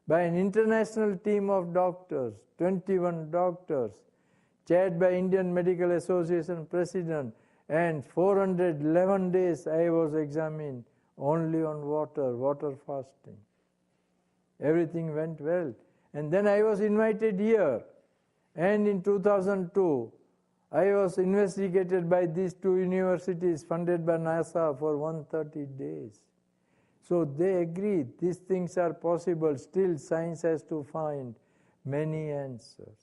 by an international team of doctors, 21 doctors, chaired by Indian Medical Association President, and 411 days I was examined only on water fasting. Everything went well. And then I was invited here, and in 2002, I was investigated by these two universities funded by NASA for 130 days. So they agreed these things are possible. Still, science has to find many answers.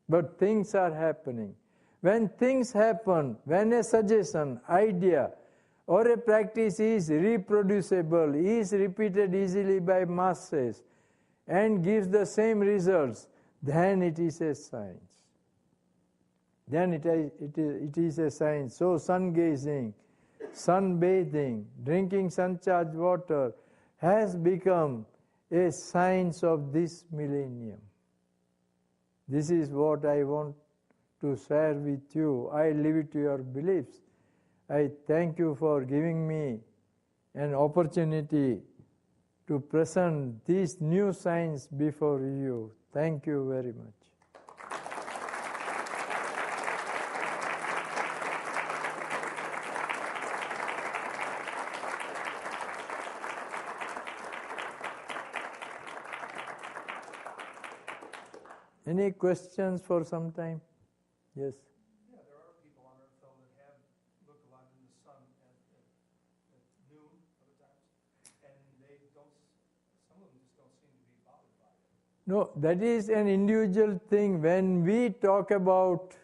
But things are happening. When things happen, when a suggestion, idea, or a practice is reproducible, is repeated easily by masses, and gives the same results, then it is a science. Then it is a science. So sun gazing, sunbathing, drinking sun-charged water has become a science of this millennium. This is what I want to share with you. I leave it to your beliefs. I thank you for giving me an opportunity to present this new science before you. Thank you very much. Any questions for some time? Yes. Yeah, there are people on Earth though that have looked a lot in the sun at noon other times, and they don't. Some of them just don't seem to be bothered by it. No, that is an individual thing. When we talk about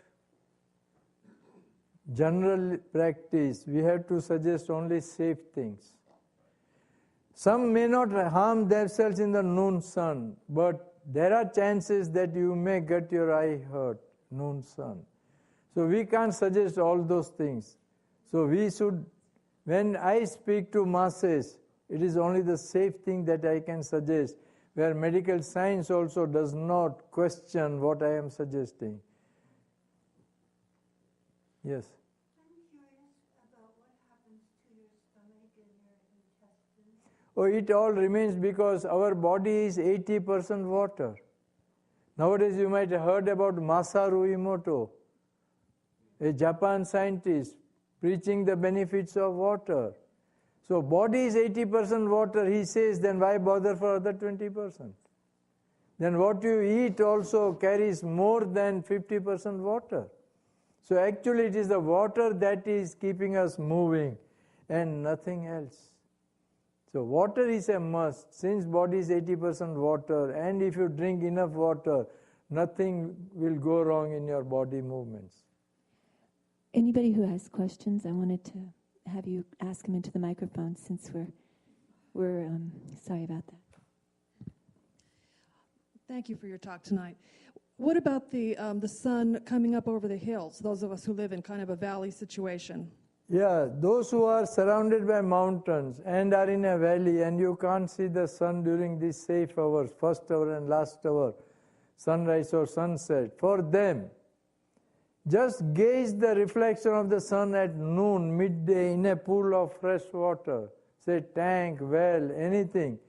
general practice, we have to suggest only safe things. Some may not harm themselves in the noon sun, but there are chances that you may get your eye hurt, noon sun. So we can't suggest all those things. So we should, when I speak to masses, it is only the safe thing that I can suggest, where medical science also does not question what I am suggesting. Yes? I'm curious about what happens to your stomach and your intestines. Oh, it all remains because our body is 80% water. Nowadays you might have heard about Masaru Emoto, a Japan scientist preaching the benefits of water. So body is 80% water, he says, then why bother for other 20%? Then what you eat also carries more than 50% water. So actually it is the water that is keeping us moving and nothing else. So water is a must, since body is 80% water, and if you drink enough water, nothing will go wrong in your body movements. Anybody who has questions, I wanted to have you ask them into the microphone, since we're sorry about that. Thank you for your talk tonight. What about the sun coming up over the hills, those of us who live in kind of a valley situation? Yeah, those who are surrounded by mountains and are in a valley and you can't see the sun during these safe hours, first hour and last hour, sunrise or sunset, for them, just gaze the reflection of the sun at noon, midday, in a pool of fresh water, say tank, well, anything.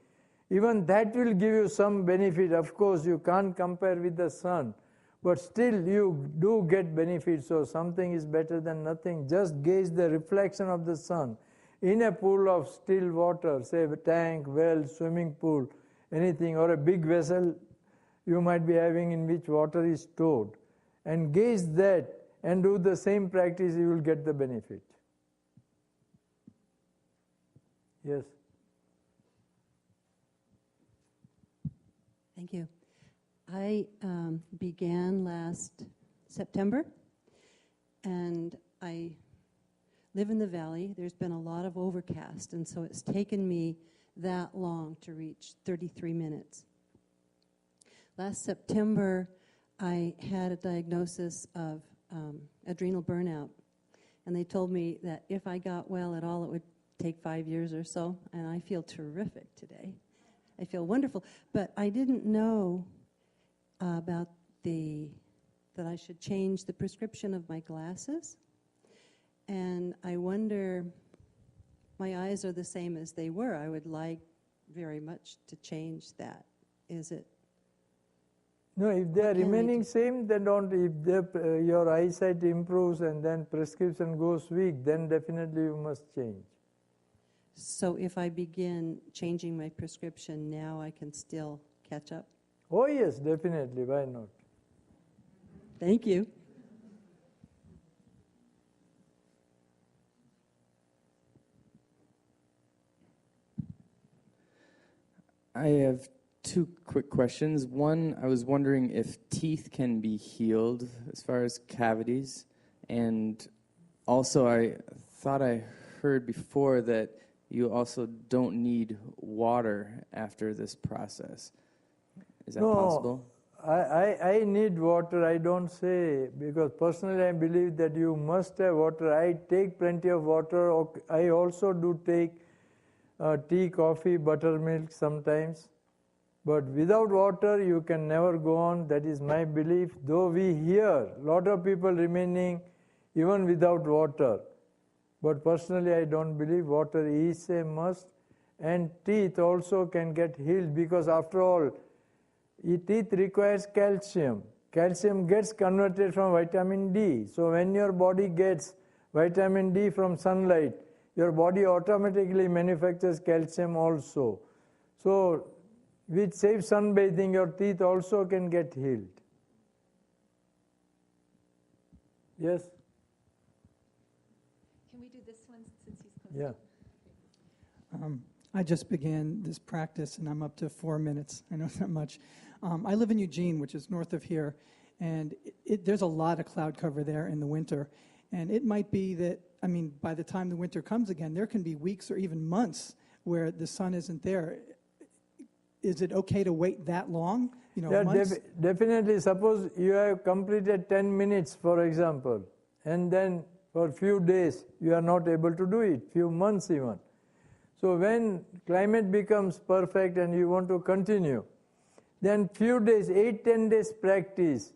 Even that will give you some benefit. Of course, you can't compare with the sun, but still you do get benefits, so something is better than nothing. Just gauge the reflection of the sun in a pool of still water, say a tank, well, swimming pool, anything, or a big vessel you might be having in which water is stored. And gauge that and do the same practice, you will get the benefit. Yes? Thank you. I began September, and I live in the valley. There's been a lot of overcast, and so it's taken me that long to reach 33 minutes. Last September, I had a diagnosis of adrenal burnout, and they told me that if I got well at all, it would take 5 years or so, and I feel terrific today. I feel wonderful, but I didn't know about that I should change the prescription of my glasses, and I wonder, my eyes are the same as they were. I would like very much to change that. Is it? No, if they are remaining same, then don't. If your eyesight improves and then prescription goes weak, then definitely you must change. So if I begin changing my prescription now, I can still catch up? Oh yes, definitely. Why not? Thank you. I have two quick questions. One, I was wondering if teeth can be healed as far as cavities. And also, I thought I heard before that you also don't need water after this process. Is that possible? I need water, I don't say, because personally I believe that you must have water. I take plenty of water. I also do take tea, coffee, buttermilk sometimes. But without water, you can never go on. That is my belief. Though we hear a lot of people remaining even without water. But personally, I don't believe water is a must. And teeth also can get healed because after all, teeth requires calcium. Calcium gets converted from vitamin D. So when your body gets vitamin D from sunlight, your body automatically manufactures calcium also. So with safe sunbathing, your teeth also can get healed. Yes? Can we do this one since he's close? Yeah. I just began this practice, and I'm up to 4 minutes. I know it's not much. I live in Eugene, which is north of here, and there's a lot of cloud cover there in the winter. And it might be that, I mean, by the time the winter comes again, there can be weeks or even months where the sun isn't there. Is it okay to wait that long? You know, months? Definitely. Suppose you have completed 10 minutes, for example, and then for a few days you are not able to do it, few months even. So when climate becomes perfect and you want to continue, then few days, 8-10 days practice,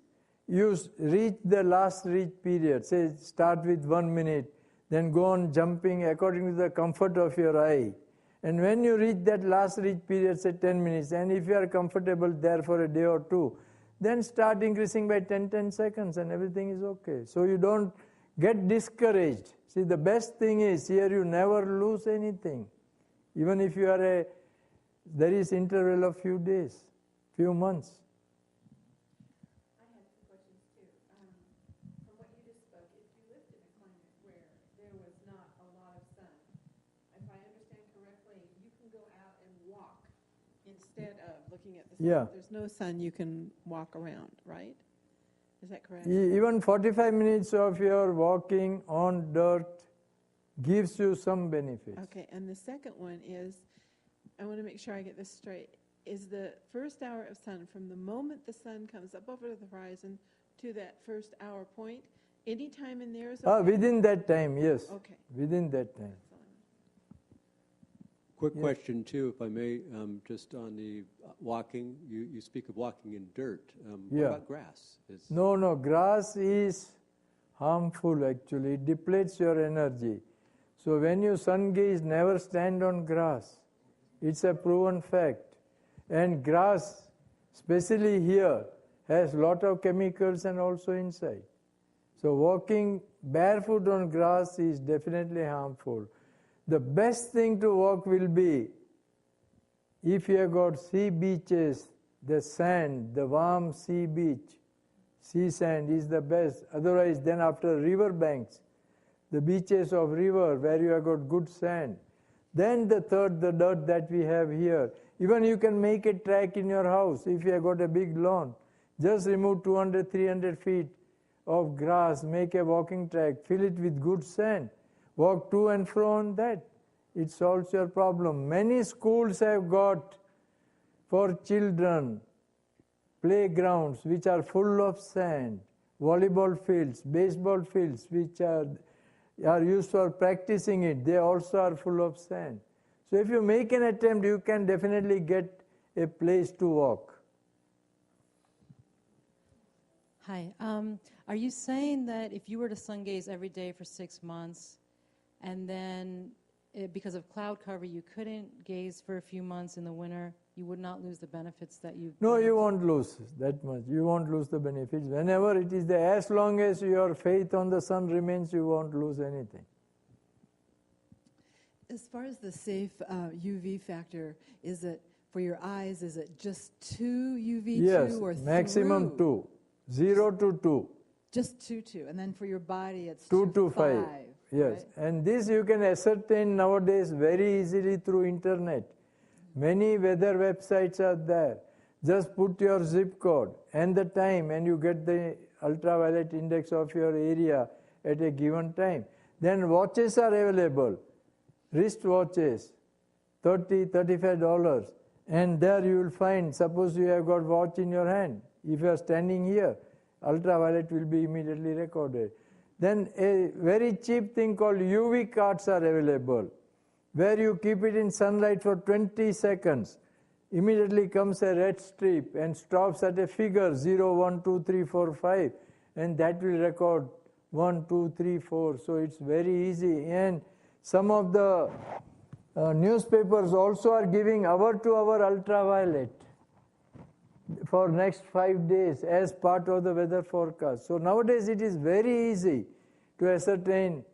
you reach the last reach period. Say start with 1 minute, then go on jumping according to the comfort of your eye. And when you reach that last reach period, say 10 minutes, and if you are comfortable there for a day or two, then start increasing by 10 seconds and everything is okay. So you don't get discouraged. See, the best thing is here you never lose anything. Even if you are there is interval of few days, few months. I have two questions too. From what you just spoke, if you lived in a climate where there was not a lot of sun, if I understand correctly, you can go out and walk instead of looking at the sun. Yeah. If there's no sun, you can walk around, right? Is that correct? Even 45 minutes of your walking on dirt gives you some benefits. Okay, and the second one is, I want to make sure I get this straight. Is the first hour of sun from the moment the sun comes up over the horizon to that first hour point, any time in there is okay? Within that time, yes. Okay. Within that time. Quick question too, if I may, just on the walking. You speak of walking in dirt. What about grass? No, grass is harmful actually. It depletes your energy. So when you sun gaze, never stand on grass. It's a proven fact. And grass, especially here, has lot of chemicals and also inside. So walking barefoot on grass is definitely harmful. The best thing to walk will be if you have got sea beaches, the sand, the warm sea beach, sea sand is the best. Otherwise, then after river banks, the beaches of river where you have got good sand. Then the third, the dirt that we have here. Even you can make a track in your house if you have got a big lawn. Just remove 200, 300 feet of grass, make a walking track, fill it with good sand, walk to and fro on that. It solves your problem. Many schools have got for children playgrounds which are full of sand, volleyball fields, baseball fields which are used for practicing it. They also are full of sand. So if you make an attempt, you can definitely get a place to walk. Hi. Are you saying that if you were to sun gaze every day for 6 months, and then because of cloud cover you couldn't gaze for a few months in the winter, you would not lose the benefits that you... No, you won't lose that much. You won't lose the benefits. Whenever it is there, as long as your faith on the sun remains, you won't lose anything. As far as the safe UV factor, is it for your eyes, is it just 2 UV2 yes, or maximum through? 2. 0 to 2. Just 2. And then for your body, it's 2 to 5. Yes. Right? And this you can ascertain nowadays very easily through internet. Many weather websites are there. Just put your zip code and the time and you get the ultraviolet index of your area at a given time. Then watches are available. Wrist watches, $30, $35. And there you will find, suppose you have got watch in your hand. If you are standing here, ultraviolet will be immediately recorded. Then a very cheap thing called UV cards are available, where you keep it in sunlight for 20 seconds. Immediately comes a red strip and stops at a figure 0, 1, 2, 3, 4, 5, and that will record 1, 2, 3, 4. So it's very easy. And some of the newspapers also are giving hour-to-hour ultraviolet for next 5 days as part of the weather forecast. So nowadays it is very easy to ascertain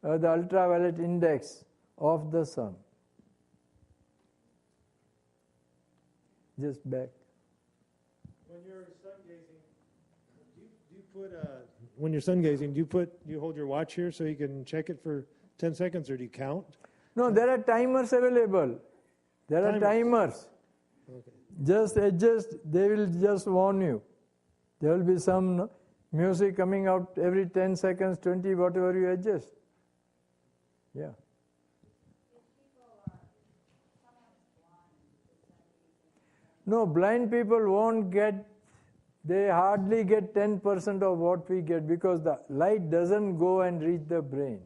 the ultraviolet index of the sun. Just back. When you're sun gazing, when you're sun gazing, do you hold your watch here so you can check it for 10 seconds, or do you count? No, there are timers available. There are timers. Okay. Just adjust, they will just warn you. There will be some music coming out every 10 seconds, 20, whatever you adjust. Yeah. No, blind people won't get, they hardly get 10% of what we get because the light doesn't go and reach the brain.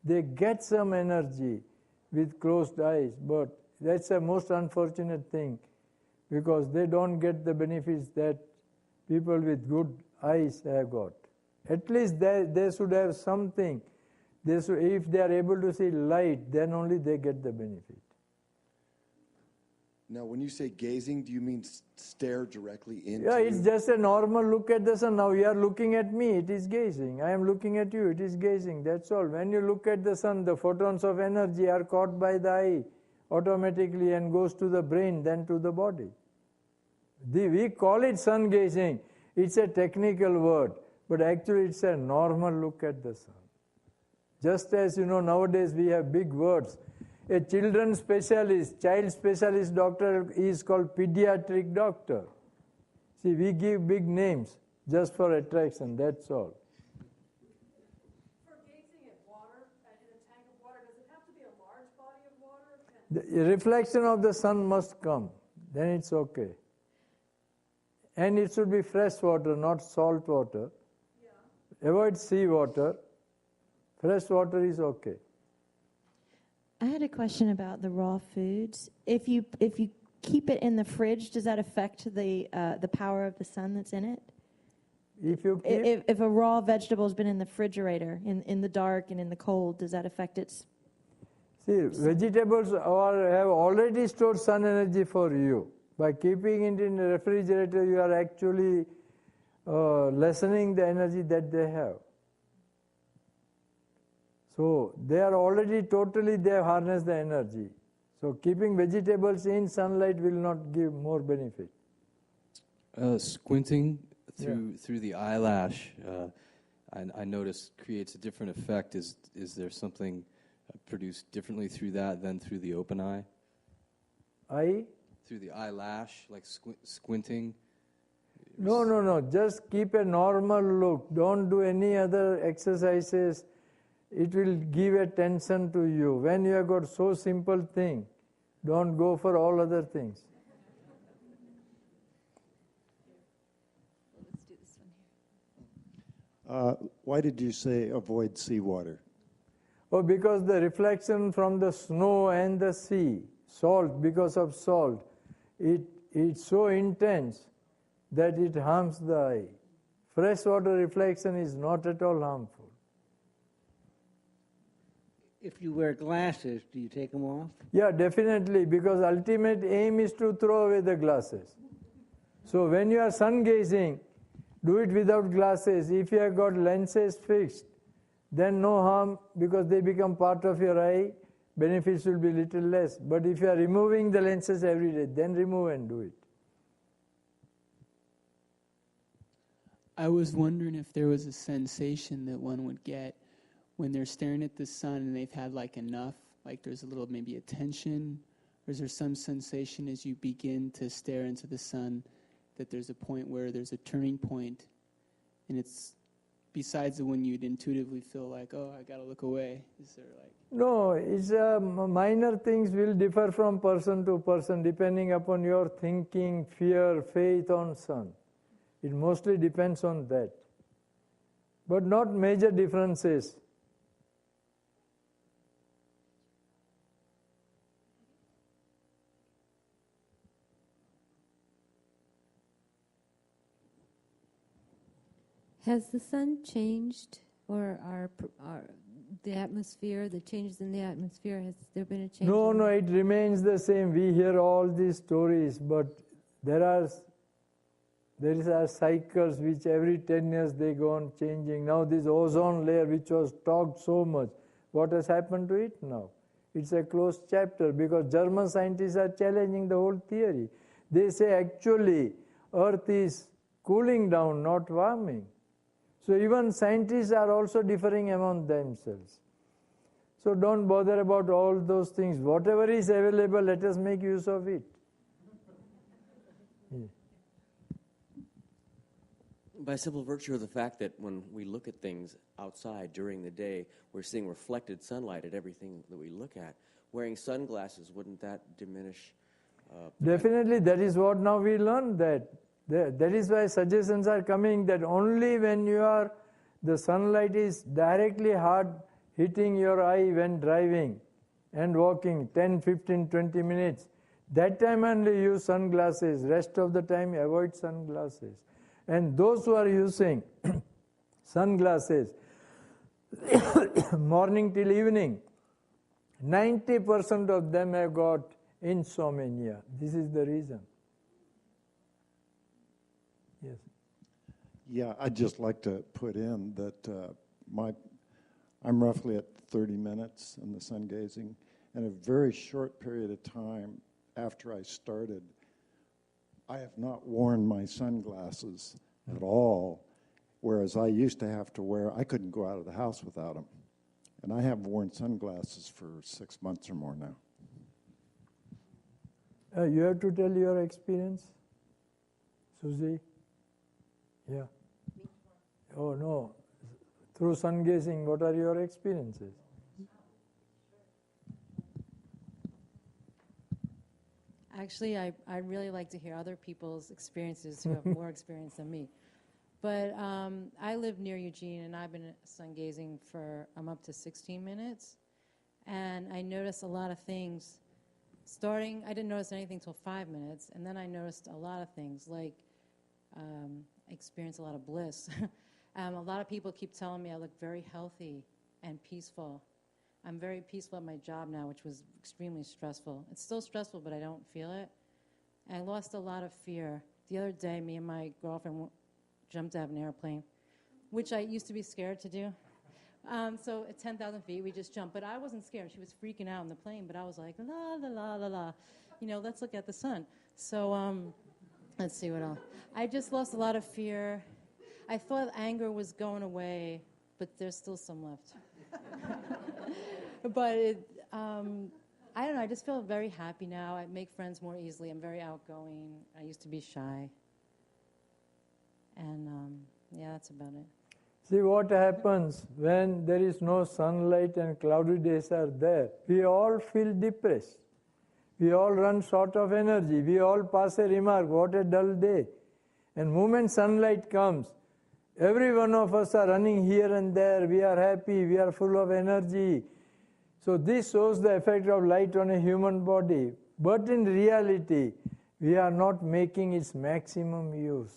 They get some energy with closed eyes, but that's a most unfortunate thing because they don't get the benefits that people with good eyes have got. At least they should have something. If they are able to see light, then only they get the benefit. Now, when you say gazing, do you mean stare directly into? Yeah, it's just a normal look at the sun. Now you are looking at me, it is gazing. I am looking at you, it is gazing. That's all. When you look at the sun, the photons of energy are caught by the eye automatically and goes to the brain, then to the body. We call it sun gazing. It's a technical word, but actually it's a normal look at the sun. Just as nowadays we have big words. A children's specialist, child specialist doctor is called pediatric doctor. See, we give big names just for attraction, that's all. For gazing at water, in a tank of water, does it have to be a large body of water? The reflection of the sun must come, then it's okay. And it should be fresh water, not salt water. Yeah. Avoid sea water. Fresh water is okay. I had a question about the raw foods. If you keep it in the fridge, does that affect the power of the sun that's in it? If a raw vegetable has been in the refrigerator in the dark and in the cold, does that affect its? See, vegetables have already stored sun energy for you. By keeping it in the refrigerator, you are actually lessening the energy that they have. So they are already they have harnessed the energy. So keeping vegetables in sunlight will not give more benefit. Squinting through the eyelash, I notice creates a different effect. Is there something produced differently through that than through the open eye? Eye? Through the eyelash, like squinting. No. Just keep a normal look. Don't do any other exercises. It will give a tension to you. When you have got so simple thing, don't go for all other things. Let's do this one here. Why did you say avoid seawater? Oh, because the reflection from the snow and the sea, salt, because of salt, it's so intense that it harms the eye. Freshwater reflection is not at all harmful. If you wear glasses, do you take them off? Yeah, definitely, because ultimate aim is to throw away the glasses. So when you are sun gazing, do it without glasses. If you have got lenses fixed, then no harm, because they become part of your eye. Benefits will be little less. But if you are removing the lenses every day, then remove and do it. I was wondering if there was a sensation that one would get when they're staring at the sun and they've had like enough, like there's a little maybe a tension, or is there some sensation as you begin to stare into the sun that there's a point where there's a turning point, and it's besides the one you'd intuitively feel like, oh, I gotta look away? Is there like... No, it's minor things will differ from person to person depending upon your thinking, fear, faith on sun. It mostly depends on that. But not major differences. Has the sun changed, or the atmosphere, the changes in the atmosphere, has there been a change? No, it remains the same. We hear all these stories, but there are cycles which every 10 years they go on changing. Now this ozone layer which was talked so much, what has happened to it now? It's a closed chapter because German scientists are challenging the whole theory. They say actually Earth is cooling down, not warming. So even scientists are also differing among themselves. So don't bother about all those things. Whatever is available, let us make use of it. Yeah. By simple virtue of the fact that when we look at things outside during the day, we're seeing reflected sunlight at everything that we look at. Wearing sunglasses, wouldn't that diminish? Definitely, that is what now we learn that. That is why suggestions are coming that only when the sunlight is directly hard hitting your eye when driving and walking 10, 15, 20 minutes, that time only use sunglasses. Rest of the time avoid sunglasses. And those who are using sunglasses morning till evening, 90% of them have got insomnia. This is the reason. Yes. Yeah, I'd just like to put in that I'm roughly at 30 minutes in the sun gazing, and a very short period of time after I started, I have not worn my sunglasses at all, whereas I used to have to I couldn't go out of the house without them. And I have worn sunglasses for 6 months or more now. You have to tell your experience, Susie. Yeah. Oh no. Through sun gazing, what are your experiences? Actually, I really like to hear other people's experiences who have more experience than me. But I live near Eugene, and I've been sun gazing I'm up to 16 minutes. And I noticed a lot of things. I didn't notice anything till 5 minutes, and then I noticed a lot of things, like I experienced a lot of bliss. A lot of people keep telling me I look very healthy and peaceful. I'm very peaceful at my job now, which was extremely stressful. It's still stressful, but I don't feel it. I lost a lot of fear. The other day, me and my girlfriend jumped out of an airplane, which I used to be scared to do. So at 10,000 feet, we just jumped. But I wasn't scared. She was freaking out in the plane, but I was like, la, la, la, la, la. Let's look at the sun. So let's see what else. I just lost a lot of fear. I thought anger was going away, but there's still some left. But I don't know. I just feel very happy now. I make friends more easily. I'm very outgoing. I used to be shy. And yeah, that's about it. See what happens when there is no sunlight and cloudy days are there. We all feel depressed. We all run short of energy. We all pass a remark, what a dull day. And moment sunlight comes, every one of us are running here and there. We are happy. We are full of energy. So this shows the effect of light on a human body. But in reality, we are not making its maximum use.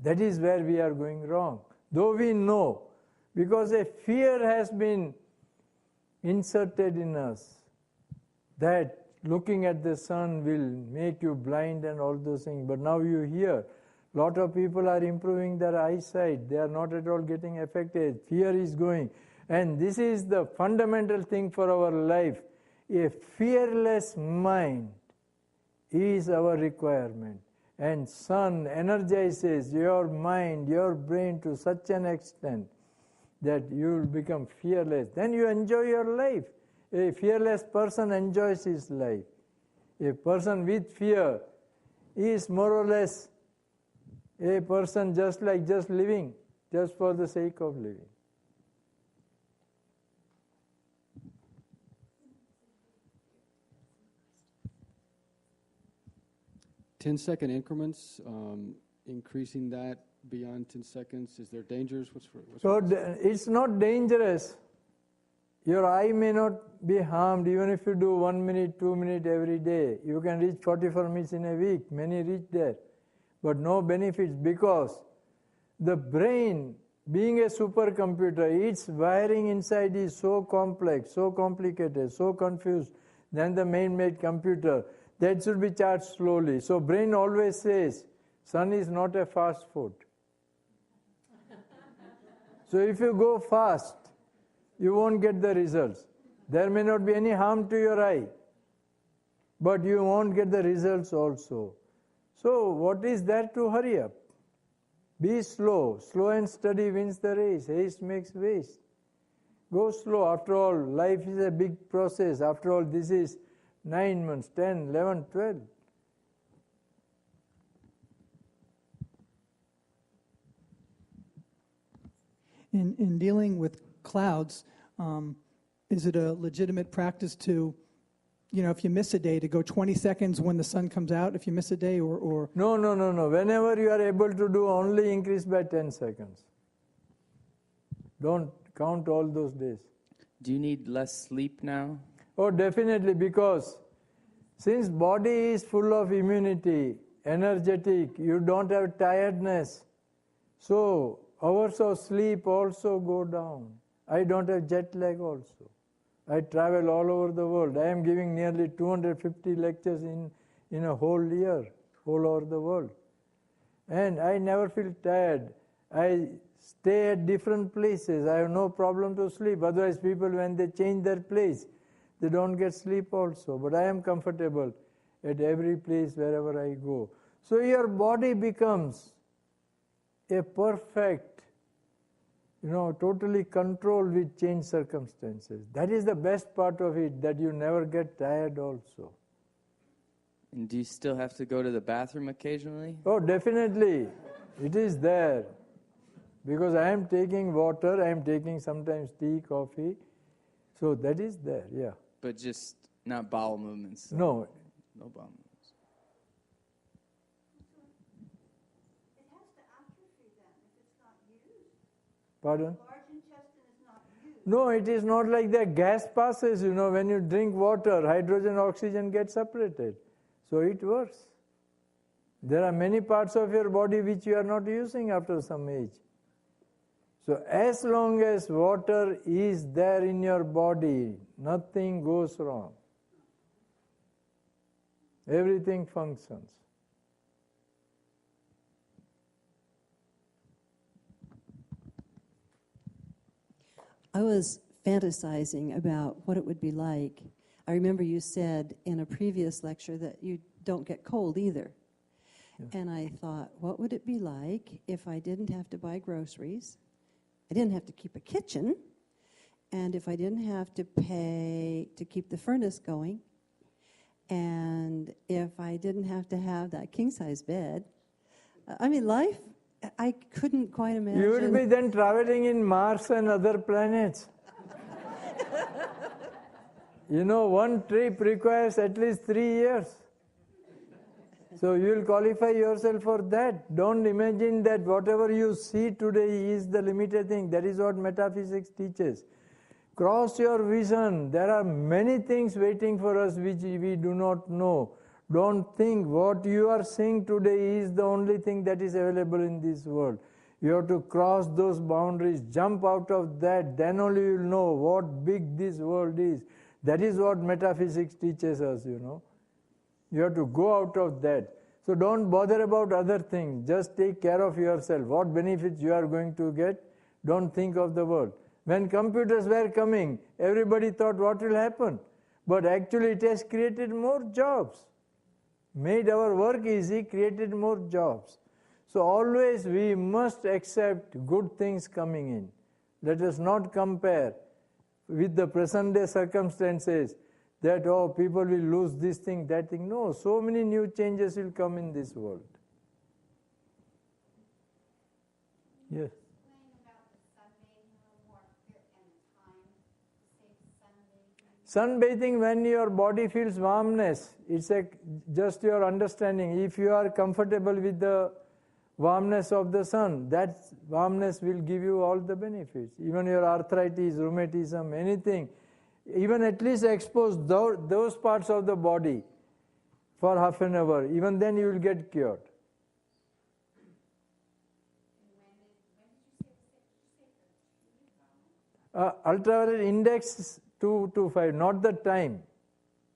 That is where we are going wrong. Though we know, because a fear has been inserted in us that looking at the sun will make you blind and all those things. But now you hear, a lot of people are improving their eyesight. They are not at all getting affected. Fear is going. And this is the fundamental thing for our life. A fearless mind is our requirement. And sun energizes your mind, your brain to such an extent that you will become fearless. Then you enjoy your life. A fearless person enjoys his life. A person with fear is more or less a person just living, just for the sake of living. Ten-second increments, increasing that beyond 10 seconds, is there dangers? It's not dangerous. Your eye may not be harmed even if you do 1 minute, 2 minutes every day. You can reach 44 minutes in a week. Many reach there. But no benefits because the brain, being a supercomputer, its wiring inside is so complex, so complicated, so confused than the man-made computer. That should be charged slowly. So brain always says, sun is not a fast food. So if you go fast, you won't get the results. There may not be any harm to your eye, but you won't get the results also. So what is there to hurry up? Be slow. Slow and steady wins the race. Haste makes waste. Go slow. After all, life is a big process. After all, this is 9 months, 10, 11, 12. In dealing with clouds, is it a legitimate practice to, if you miss a day, to go 20 seconds when the sun comes out, if you miss a day, or? No. Whenever you are able to do, only increase by 10 seconds. Don't count all those days. Do you need less sleep now? Oh, definitely, because since body is full of immunity, energetic, you don't have tiredness. So hours of sleep also go down. I don't have jet lag also. I travel all over the world. I am giving nearly 250 lectures in a whole year, all over the world. And I never feel tired. I stay at different places. I have no problem to sleep. Otherwise, people, when they change their place, they don't get sleep also. But I am comfortable at every place wherever I go. So your body becomes a perfect, totally controlled with changed circumstances. That is the best part of it, that you never get tired also. And do you still have to go to the bathroom occasionally? Oh, definitely. It is there. Because I am taking water, I am taking sometimes tea, coffee. So that is there, yeah. But just not bowel movements? So No. No bowel movements. It has to atrophy then if it's not used. Pardon? The large intestine is not used. No, it is not like that. Gas passes, when you drink water, hydrogen, oxygen get separated. So it works. There are many parts of your body which you are not using after some age. So as long as water is there in your body, nothing goes wrong. Everything functions. I was fantasizing about what it would be like. I remember you said in a previous lecture that you don't get cold either. Yeah. And I thought, what would it be like if I didn't have to buy groceries, I didn't have to keep a kitchen, and if I didn't have to pay to keep the furnace going, and if I didn't have to have that king-size bed. I mean, life I couldn't quite imagine. You will be then traveling in Mars and other planets. You know, one trip requires at least 3 years. So you will qualify yourself for that. Don't imagine that whatever you see today is the limited thing. That is what metaphysics teaches. Cross your vision. There are many things waiting for us which we do not know. Don't think what you are seeing today is the only thing that is available in this world. You have to cross those boundaries, jump out of that, then only you will know what big this world is. That is what metaphysics teaches us, you know. You have to go out of that. So don't bother about other things. Just take care of yourself. What benefits you are going to get, don't think of the world. When computers were coming, everybody thought what will happen. But actually it has created more jobs. Made our work easy, created more jobs. So always we must accept good things coming in. Let us not compare with the present day circumstances that, oh, people will lose this thing, that thing. No, so many new changes will come in this world. Yes. Sunbathing when your body feels warmness, it's just your understanding. If you are comfortable with the warmness of the sun, that warmness will give you all the benefits. Even your arthritis, rheumatism, anything, even at least expose those parts of the body for half an hour, even then you will get cured. Ultraviolet index 2 to 5, not the time.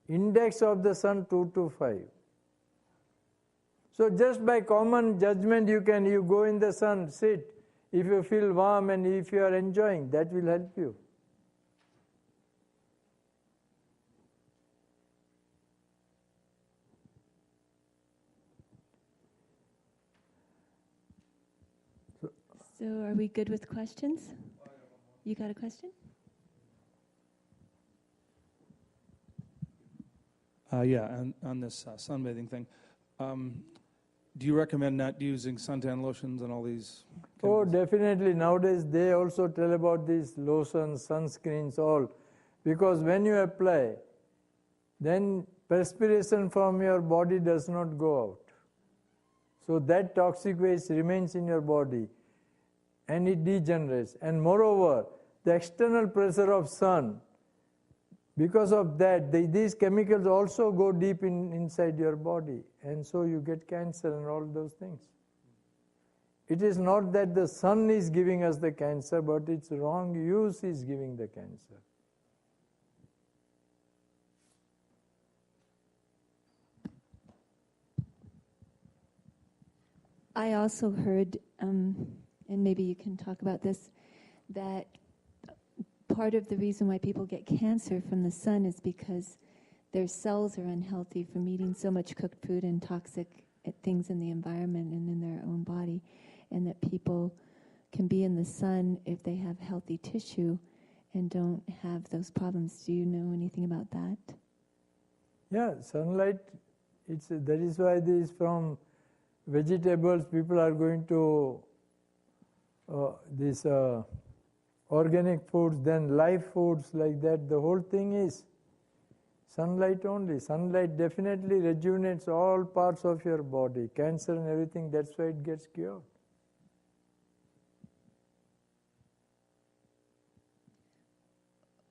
Index of the sun 2 to 5. So just by common judgment you go in the sun, sit. If you feel warm and if you are enjoying, that will help you. So are we good with questions? You got a question? Yeah, on this sunbathing thing. Do you recommend not using suntan lotions and all these? Oh, definitely. Nowadays they also tell about these lotions, sunscreens, all. Because when you apply, then perspiration from your body does not go out. So that toxic waste remains in your body and it degenerates. And moreover, the external pressure of sun, because of that, these chemicals also go deep inside your body. And so you get cancer and all those things. It is not that the sun is giving us the cancer, but its wrong use is giving the cancer. I also heard, and maybe you can talk about this, that part of the reason why people get cancer from the sun is because their cells are unhealthy from eating so much cooked food and toxic things in the environment and in their own body, and that people can be in the sun if they have healthy tissue and don't have those problems. Do you know anything about that? Yeah, sunlight, that is why these from vegetables, people are going to these organic foods, then live foods like that. The whole thing is sunlight only. Sunlight definitely rejuvenates all parts of your body, cancer and everything. That's why it gets cured.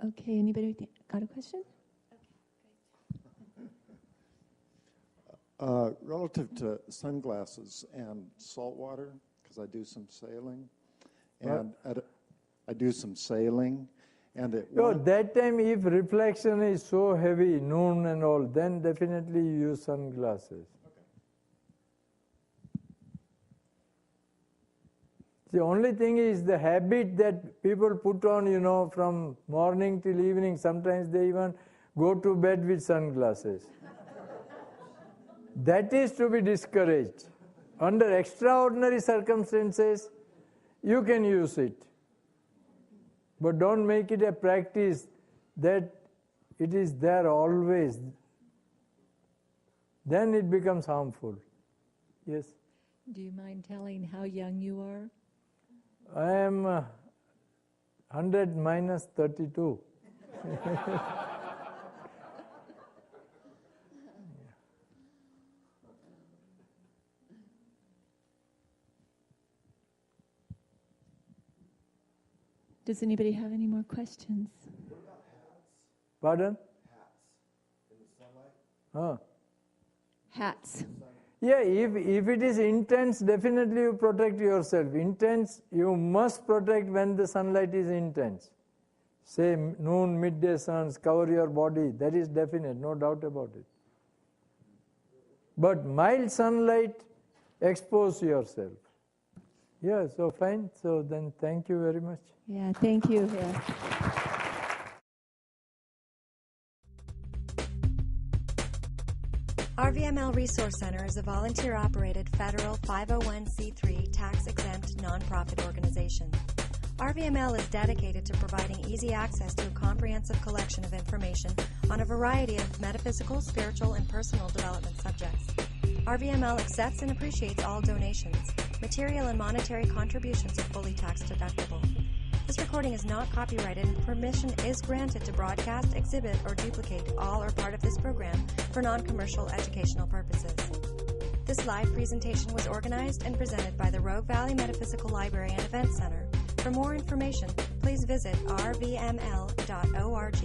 Okay, anybody got a question? Relative to sunglasses and salt water, because I do some sailing, and I do some sailing, and that time if reflection is so heavy, noon and all, then definitely you use sunglasses. The only thing is the habit that people put on, from morning till evening. Sometimes they even go to bed with sunglasses. That is to be discouraged. Under extraordinary circumstances, you can use it. But don't make it a practice that it is there always. Then it becomes harmful. Yes? Do you mind telling how young you are? I am 100 minus 32. Does anybody have any more questions? Pardon? Hats. Yeah, if it is intense, definitely you protect yourself. Intense, you must protect when the sunlight is intense. Say noon, midday suns, cover your body. That is definite, no doubt about it. But mild sunlight, expose yourself. Yeah, so fine. So then thank you very much. Yeah, thank you. Yeah. RVML Resource Center is a volunteer-operated federal 501c3 tax-exempt nonprofit organization. RVML is dedicated to providing easy access to a comprehensive collection of information on a variety of metaphysical, spiritual, and personal development subjects. RVML accepts and appreciates all donations. Material and monetary contributions are fully tax-deductible. This recording is not copyrighted, and permission is granted to broadcast, exhibit, or duplicate all or part of this program for non-commercial educational purposes. This live presentation was organized and presented by the Rogue Valley Metaphysical Library and Event Center. For more information, please visit rvml.org.